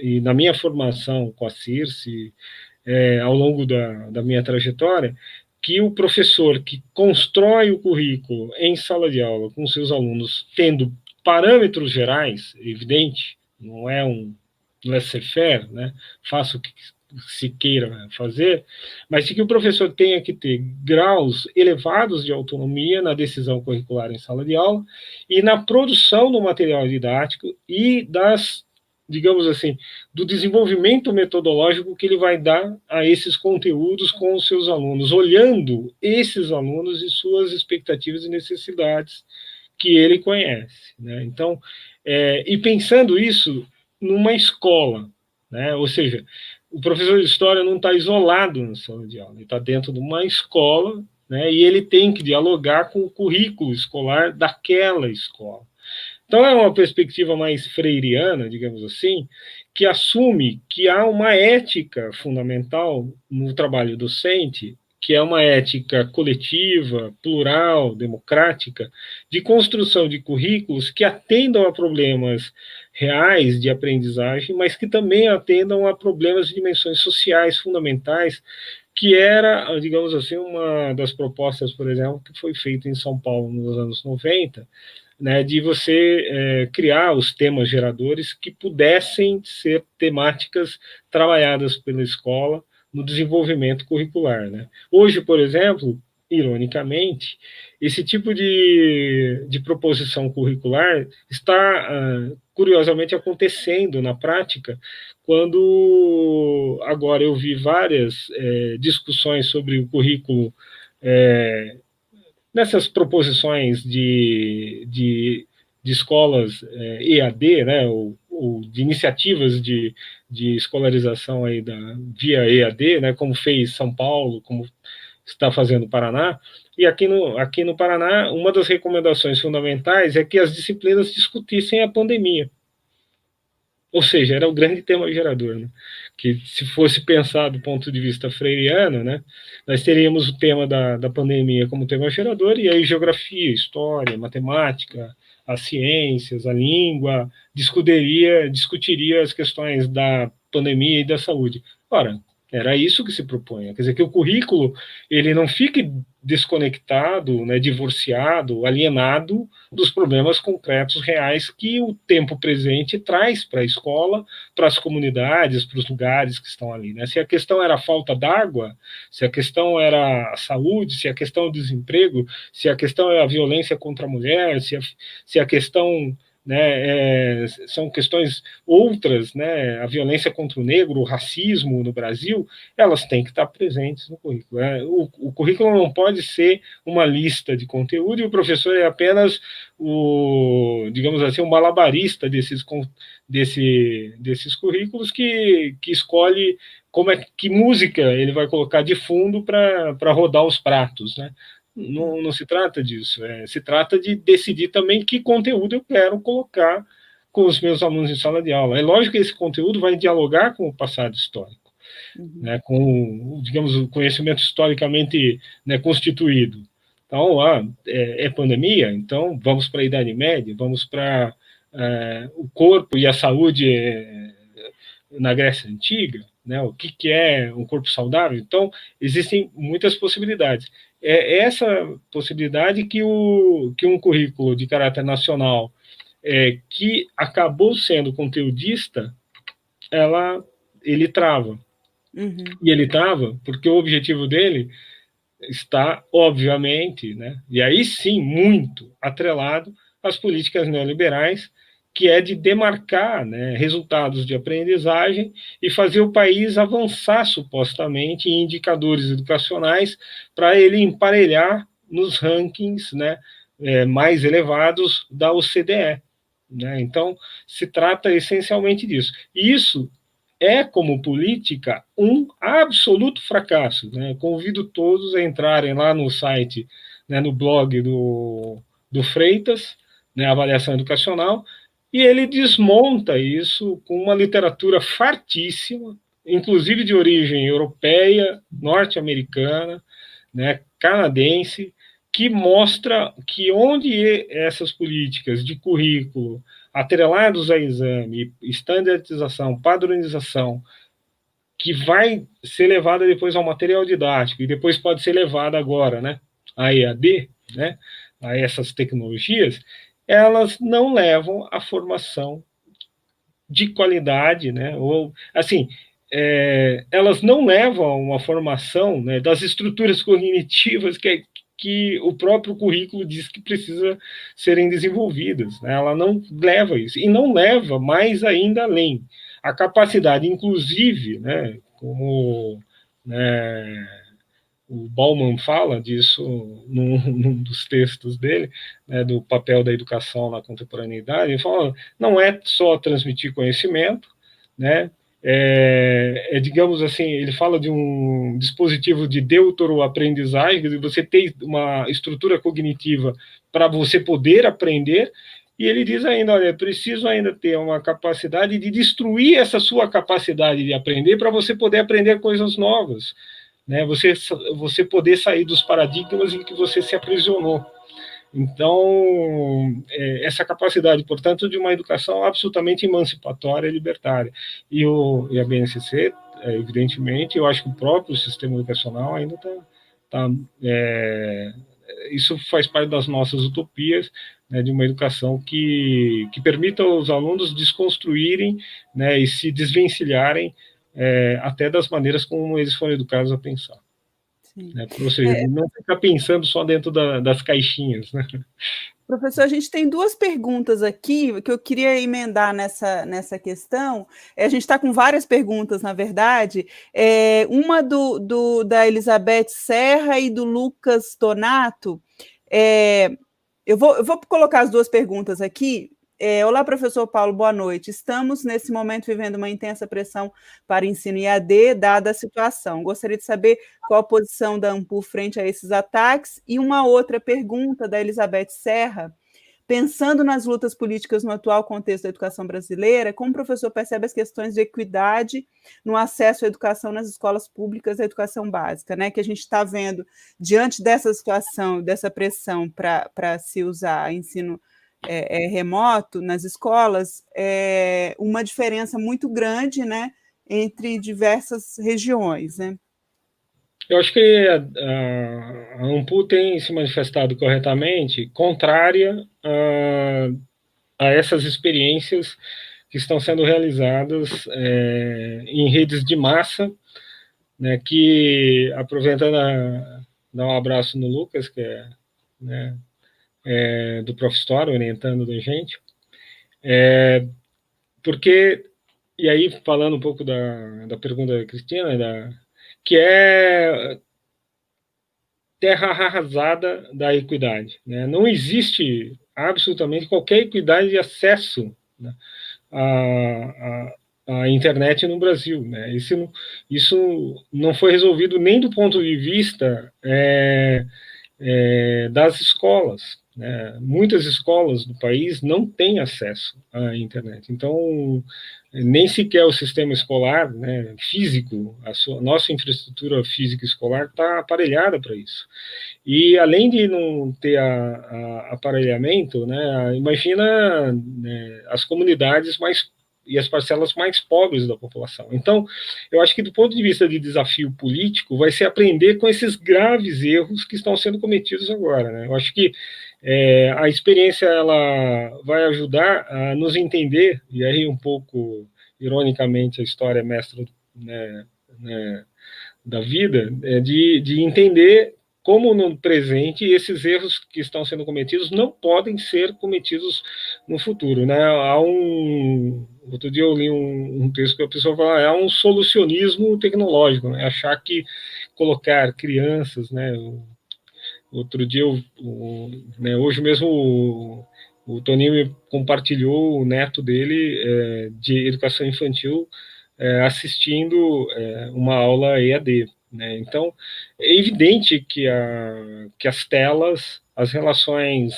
e na minha formação com a CIRCE, ao longo da minha trajetória, que o professor que constrói o currículo em sala de aula com seus alunos, tendo parâmetros gerais, evidente, não é um laissez-faire, né, faça o que se queira fazer, mas de que o professor tenha que ter graus elevados de autonomia na decisão curricular em sala de aula e na produção do material didático e digamos assim, do desenvolvimento metodológico que ele vai dar a esses conteúdos com os seus alunos, olhando esses alunos e suas expectativas e necessidades que ele conhece, né? Então, e pensando isso numa escola, né? Ou seja, o professor de história não está isolado na sala de aula, ele está dentro de uma escola, né, e ele tem que dialogar com o currículo escolar daquela escola. Então, é uma perspectiva mais freiriana, digamos assim, que assume que há uma ética fundamental no trabalho docente, que é uma ética coletiva, plural, democrática, de construção de currículos que atendam a problemas reais de aprendizagem, mas que também atendam a problemas de dimensões sociais fundamentais, que era, digamos assim, uma das propostas, por exemplo, que foi feita em São Paulo nos anos 90, né, de você criar os temas geradores que pudessem ser temáticas trabalhadas pela escola no desenvolvimento curricular. Né? Hoje, por exemplo, ironicamente, esse tipo de proposição curricular está, curiosamente, acontecendo na prática, quando agora eu vi várias discussões sobre o currículo nessas proposições de escolas EAD, né, ou de iniciativas de escolarização aí via EAD, né, como fez São Paulo, como está fazendo o Paraná, e aqui no Paraná, uma das recomendações fundamentais é que as disciplinas discutissem a pandemia. Ou seja, era o grande tema gerador, né? Que se fosse pensar do ponto de vista freiriano, né, nós teríamos o tema da pandemia como tema gerador, e aí geografia, história, matemática, as ciências, a língua, discutiria as questões da pandemia e da saúde. Ora, era isso que se propunha, quer dizer, que o currículo ele não fique desconectado, né, divorciado, alienado dos problemas concretos reais que o tempo presente traz para a escola, para as comunidades, para os lugares que estão ali. Né? Se a questão era a falta d'água, se a questão era a saúde, se a questão é o desemprego, se a questão é a violência contra a mulher, se a questão, né, são questões outras, né, a violência contra o negro, o racismo no Brasil, elas têm que estar presentes no currículo. Né? O currículo não pode ser uma lista de conteúdo e o professor é apenas digamos assim, um malabarista desses currículos que escolhe que música ele vai colocar de fundo para rodar os pratos, né? Não se trata disso, se trata de decidir também que conteúdo eu quero colocar com os meus alunos em sala de aula. É lógico que esse conteúdo vai dialogar com o passado histórico, né, com, digamos, o conhecimento historicamente, né, constituído. Então, é pandemia, então vamos para a Idade Média, vamos para o corpo e a saúde na Grécia Antiga, né, o que é um corpo saudável. Então, existem muitas possibilidades. É essa possibilidade que um currículo de caráter nacional que acabou sendo conteudista, ele trava. Uhum. E ele trava porque o objetivo dele está, obviamente, né, e aí sim, muito atrelado às políticas neoliberais, que é de demarcar, né, resultados de aprendizagem e fazer o país avançar, supostamente, em indicadores educacionais para ele emparelhar nos rankings, né, mais elevados da OCDE. Né? Então, se trata essencialmente disso. E isso é, como política, um absoluto fracasso. Né? Convido todos a entrarem lá no site, né, no blog do Freitas, né, Avaliação Educacional, e ele desmonta isso com uma literatura fartíssima, inclusive de origem europeia, norte-americana, né, canadense, que mostra que onde essas políticas de currículo atrelados a exame, estandarização, padronização, que vai ser levada depois ao material didático e depois pode ser levada agora, né, a EAD, né, a essas tecnologias, elas não levam à formação de qualidade, né, ou, assim, elas não levam a uma formação, né, das estruturas cognitivas que o próprio currículo diz que precisa serem desenvolvidas. Né? Ela não leva isso. E não leva mais ainda além. A capacidade, inclusive, né, como, né, o Bauman fala disso num dos textos dele, né, do papel da educação na contemporaneidade, ele fala, não é só transmitir conhecimento, né, digamos assim, ele fala de um dispositivo de deuteroaprendizagem, quer dizer, você tem uma estrutura cognitiva para você poder aprender, e ele diz ainda, olha, é preciso ainda ter uma capacidade de destruir essa sua capacidade de aprender para você poder aprender coisas novas, né? Você poder sair dos paradigmas em que você se aprisionou. Então, essa capacidade, portanto, de uma educação absolutamente emancipatória e libertária. E a BNCC, evidentemente, eu acho que o próprio sistema educacional ainda está isso faz parte das nossas utopias, né, de uma educação que permita aos alunos desconstruírem, né, e se desvencilharem até das maneiras como eles foram educados a pensar. Né? Ou seja, não ficar pensando só dentro das caixinhas. Né? Professor, a gente tem duas perguntas aqui que eu queria emendar nessa questão. A gente está com várias perguntas, na verdade. Uma da Elizabeth Serra e do Lucas Donato. Eu vou colocar as duas perguntas aqui. Olá, professor Paulo, boa noite. Estamos, nesse momento, vivendo uma intensa pressão para ensino EAD, dada a situação. Gostaria de saber qual a posição da ANPU frente a esses ataques. E uma outra pergunta da Elizabeth Serra. Pensando nas lutas políticas no atual contexto da educação brasileira, como o professor percebe as questões de equidade no acesso à educação nas escolas públicas e à educação básica, né? Que a gente está vendo, diante dessa situação, dessa pressão para se usar ensino remoto nas escolas, uma diferença muito grande, né, entre diversas regiões, né? Eu acho que a ANPU tem se manifestado corretamente, contrária a essas experiências que estão sendo realizadas em redes de massa, né, que, aproveitando, dar um abraço no Lucas, que né, do Prof. Store, orientando da gente, porque, e aí falando um pouco da pergunta da Cristina, que é terra arrasada da equidade. Né? Não existe absolutamente qualquer equidade de acesso, né, à internet no Brasil. Né? Isso não foi resolvido nem do ponto de vista das escolas. Né? Muitas escolas do país não têm acesso à internet. Então, nem sequer o sistema escolar, né, físico, nossa infraestrutura física escolar está aparelhada para isso. E além de não ter aparelhamento, né, imagina, né, as comunidades e as parcelas mais pobres da população. Então, eu acho que do ponto de vista de desafio político, vai ser aprender com esses graves erros que estão sendo cometidos agora. Né? Eu acho que a experiência ela vai ajudar a nos entender, e aí um pouco, ironicamente, a história é mestra, né, da vida, de entender como no presente esses erros que estão sendo cometidos não podem ser cometidos no futuro. Né? Outro dia eu li um texto que a pessoa fala, é um solucionismo tecnológico, né? Achar que colocar crianças, né? Outro dia, né, hoje mesmo, o Toninho me compartilhou o neto dele de educação infantil assistindo uma aula EAD. Né? Então, é evidente que as telas, as relações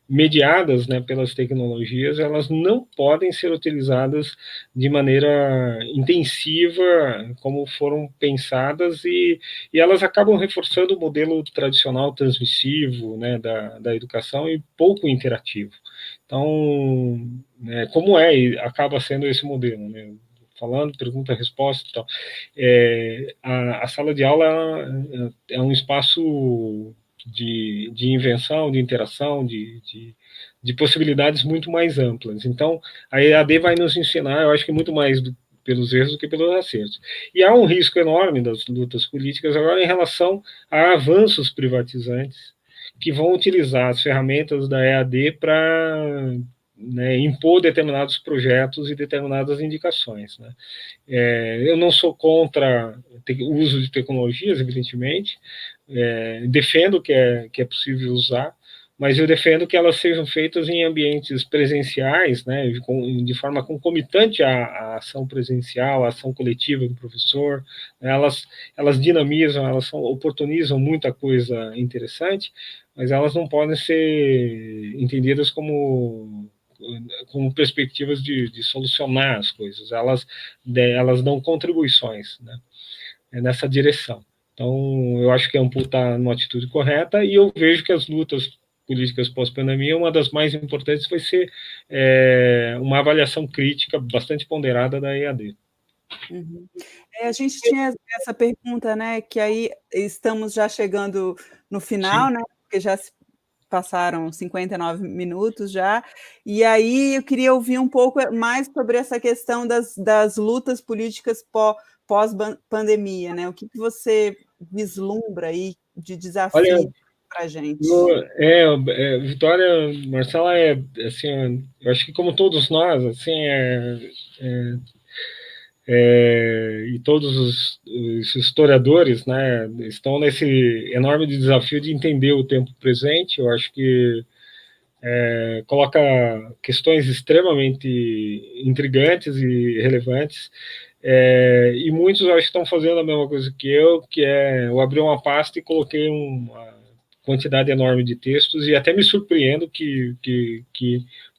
mediadas, né, pelas tecnologias, elas não podem ser utilizadas de maneira intensiva, como foram pensadas, e elas acabam reforçando o modelo tradicional transmissivo, né, da educação e pouco interativo. Então, né, como acaba sendo esse modelo, né? Falando, pergunta, resposta e tal. A sala de aula é um espaço de invenção, de interação, de possibilidades muito mais amplas. Então, a EAD vai nos ensinar, eu acho que muito mais pelos erros do que pelos acertos. E há um risco enorme das lutas políticas agora em relação a avanços privatizantes que vão utilizar as ferramentas da EAD para, né, impor determinados projetos e determinadas indicações. Né? Eu não sou contra o uso de tecnologias, evidentemente, defendo que é possível usar, mas eu defendo que elas sejam feitas em ambientes presenciais, né, de forma concomitante à ação presencial, à ação coletiva do professor. Elas dinamizam, oportunizam muita coisa interessante, mas elas não podem ser entendidas como perspectivas de solucionar as coisas. Elas dão contribuições, né, nessa direção. Então, eu acho que a Ampul está numa atitude correta, e eu vejo que as lutas políticas pós-pandemia, uma das mais importantes vai ser uma avaliação crítica bastante ponderada da EAD. Uhum. A gente tinha essa pergunta, né, que aí estamos já chegando no final, né, porque já se passaram 59 minutos já, e aí eu queria ouvir um pouco mais sobre essa questão das lutas políticas pós-pandemia, né? O que você vislumbra aí de desafio para a gente? Vitória, Marcela, assim, eu acho que como todos nós, assim, e todos os historiadores, né, estão nesse enorme desafio de entender o tempo presente. Eu acho que coloca questões extremamente intrigantes e relevantes, e muitos eu acho que estão fazendo a mesma coisa que eu abri uma pasta e coloquei uma quantidade enorme de textos, e até me surpreendo que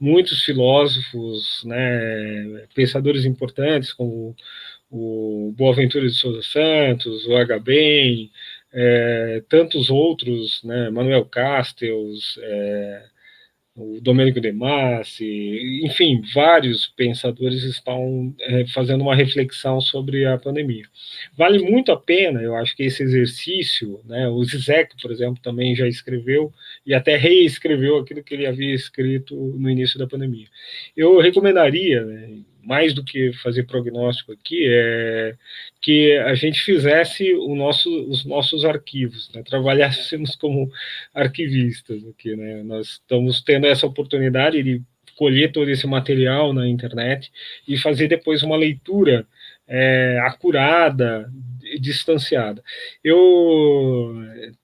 muitos filósofos, né, pensadores importantes, como o Boaventura de Souza Santos, o Agamben, tantos outros, né, Manuel Castells, o Domênico De Masi, enfim, vários pensadores estão fazendo uma reflexão sobre a pandemia. Vale muito a pena, eu acho que esse exercício, né, o Zizek, por exemplo, também já escreveu e até reescreveu aquilo que ele havia escrito no início da pandemia. Eu recomendaria, né, mais do que fazer prognóstico aqui, que a gente fizesse os nossos arquivos, né, trabalhássemos como arquivistas aqui, né? Nós estamos tendo essa oportunidade de colher todo esse material na internet e fazer depois uma leitura acurada, distanciada. Eu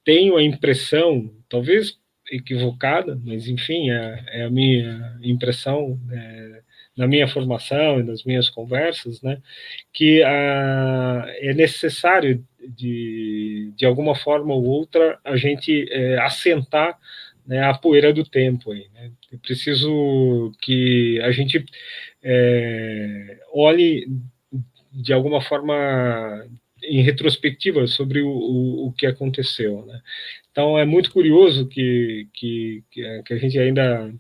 tenho a impressão, talvez equivocada, mas enfim, é a minha impressão, na minha formação e nas minhas conversas, né, que é necessário, de alguma forma ou outra, a gente assentar, né, a poeira do tempo. Aí, né? É preciso que a gente olhe, de alguma forma, em retrospectiva sobre o que aconteceu, né? Então, é muito curioso que a gente ainda...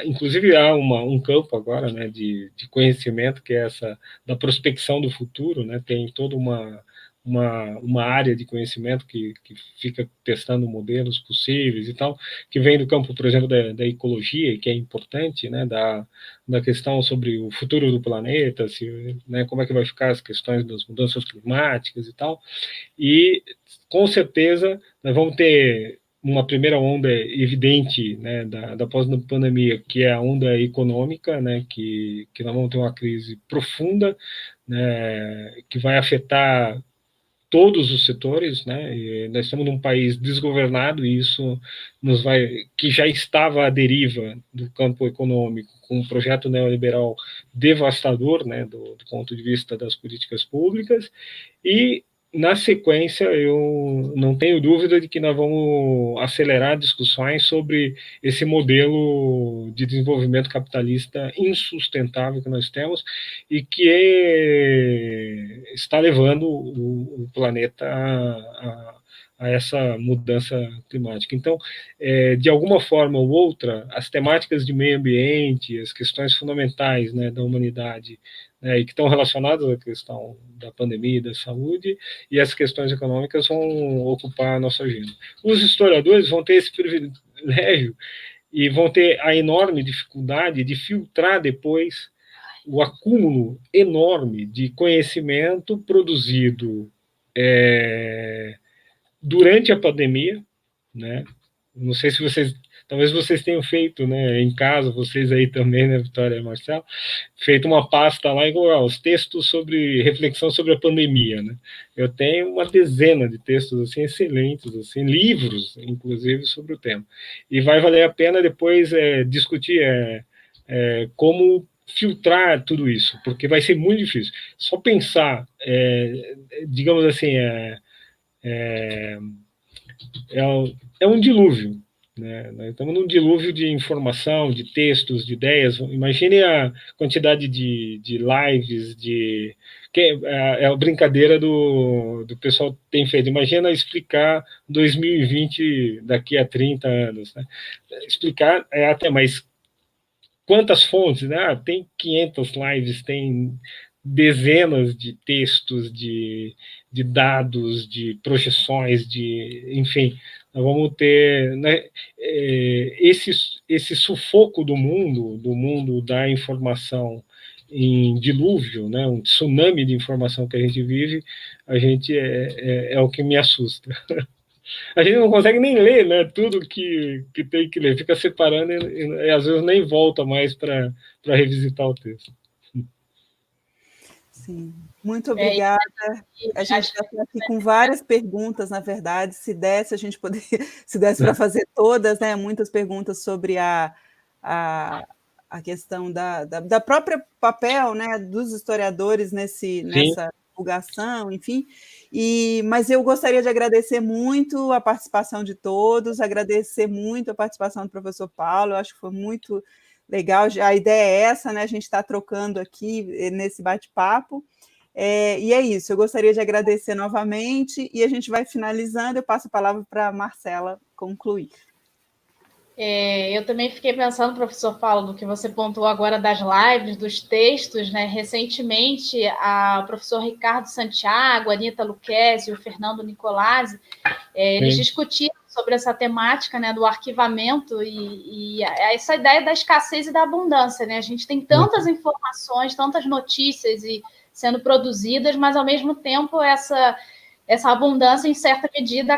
inclusive, há um campo agora, né, de conhecimento, que é essa da prospecção do futuro, né? Tem toda uma área de conhecimento que fica testando modelos possíveis e tal, que vem do campo, por exemplo, da ecologia, que é importante, né, da questão sobre o futuro do planeta, né, como é que vai ficar as questões das mudanças climáticas e tal, e com certeza nós vamos ter uma primeira onda evidente, né, da pós-pandemia, que é a onda econômica, né, que nós vamos ter uma crise profunda, né, que vai afetar todos os setores, né? E nós estamos num país desgovernado, e isso que já estava à deriva do campo econômico, com um projeto neoliberal devastador, né, do ponto de vista das políticas públicas, e na sequência, eu não tenho dúvida de que nós vamos acelerar discussões sobre esse modelo de desenvolvimento capitalista insustentável que nós temos, e que está levando o planeta a essa mudança climática. Então, de alguma forma ou outra, as temáticas de meio ambiente, as questões fundamentais, né, da humanidade, né, e que estão relacionadas à questão da pandemia e da saúde, e as questões econômicas vão ocupar a nossa agenda. Os historiadores vão ter esse privilégio e vão ter a enorme dificuldade de filtrar depois o acúmulo enorme de conhecimento produzido durante a pandemia, né? Não sei se vocês talvez vocês tenham feito, né, em casa, vocês aí também, né, Vitória e Marcelo, feito uma pasta lá igual os textos sobre reflexão sobre a pandemia, né? Eu tenho uma dezena de textos assim excelentes, assim, livros, inclusive, sobre o tema. E vai valer a pena depois discutir como filtrar tudo isso, porque vai ser muito difícil. Só pensar, digamos assim, é um dilúvio. Né? Nós estamos num dilúvio de informação, de textos, de ideias. Imagine a quantidade de lives, é a brincadeira do pessoal que tem feito. Imagina explicar 2020 daqui a 30 anos. Né? Explicar até mais quantas fontes, né? Tem 500 lives, tem dezenas de textos, de dados, de projeções, enfim, nós vamos ter, né, esse sufoco do mundo da informação em dilúvio, né, um tsunami de informação que a gente vive, a gente é o que me assusta. A gente não consegue nem ler, né? Tudo que tem que ler, fica separando e às vezes nem volta mais para revisitar o texto. Sim, muito obrigada. A gente está aqui com várias perguntas, na verdade. Se desse, a gente poderia, se desse para fazer todas, né? Muitas perguntas sobre a questão da própria papel, né, dos historiadores nessa divulgação, enfim. Mas eu gostaria de agradecer muito a participação de todos, agradecer muito a participação do professor Paulo, eu acho que foi muito legal, a ideia é essa, né? A gente está trocando aqui nesse bate-papo, e é isso, eu gostaria de agradecer novamente, e a gente vai finalizando, eu passo a palavra para a Marcela concluir. Eu também fiquei pensando, professor Paulo, no que você pontuou agora das lives, dos textos, né? Recentemente, o professor Ricardo Santiago, a Anita Lucchesi e o Fernando Nicolazzi, eles discutiram sobre essa temática, né, do arquivamento e essa ideia da escassez e da abundância, né? A gente tem tantas informações, tantas notícias sendo produzidas, mas, ao mesmo tempo, essa abundância, em certa medida,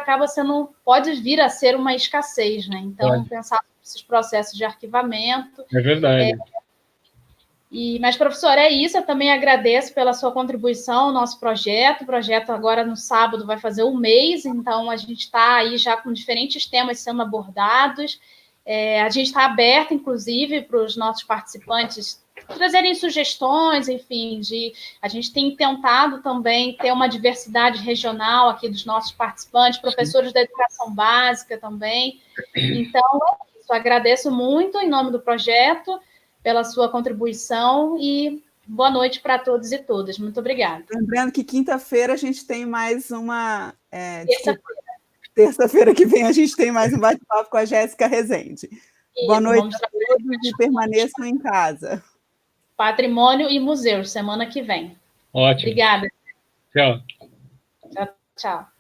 pode vir a ser uma escassez, né? Então, pensar nesses processos de arquivamento. É verdade. Mas, professor, é isso. Eu também agradeço pela sua contribuição ao nosso projeto. O projeto agora, no sábado, vai fazer 1 mês, então a gente está aí já com diferentes temas sendo abordados. A gente está aberto, inclusive, para os nossos participantes trazerem sugestões, enfim, a gente tem tentado também ter uma diversidade regional aqui dos nossos participantes, professores da educação básica também. Então, é isso. Agradeço muito em nome do projeto pela sua contribuição e boa noite para todos e todas. Muito obrigada. Lembrando que quinta-feira a gente tem mais uma... Terça-feira que vem a gente tem mais um bate-papo com a Jéssica Rezende. Boa noite a todos e permaneçam em casa. Patrimônio e museu, semana que vem. Ótimo. Obrigada. Tchau. Tchau.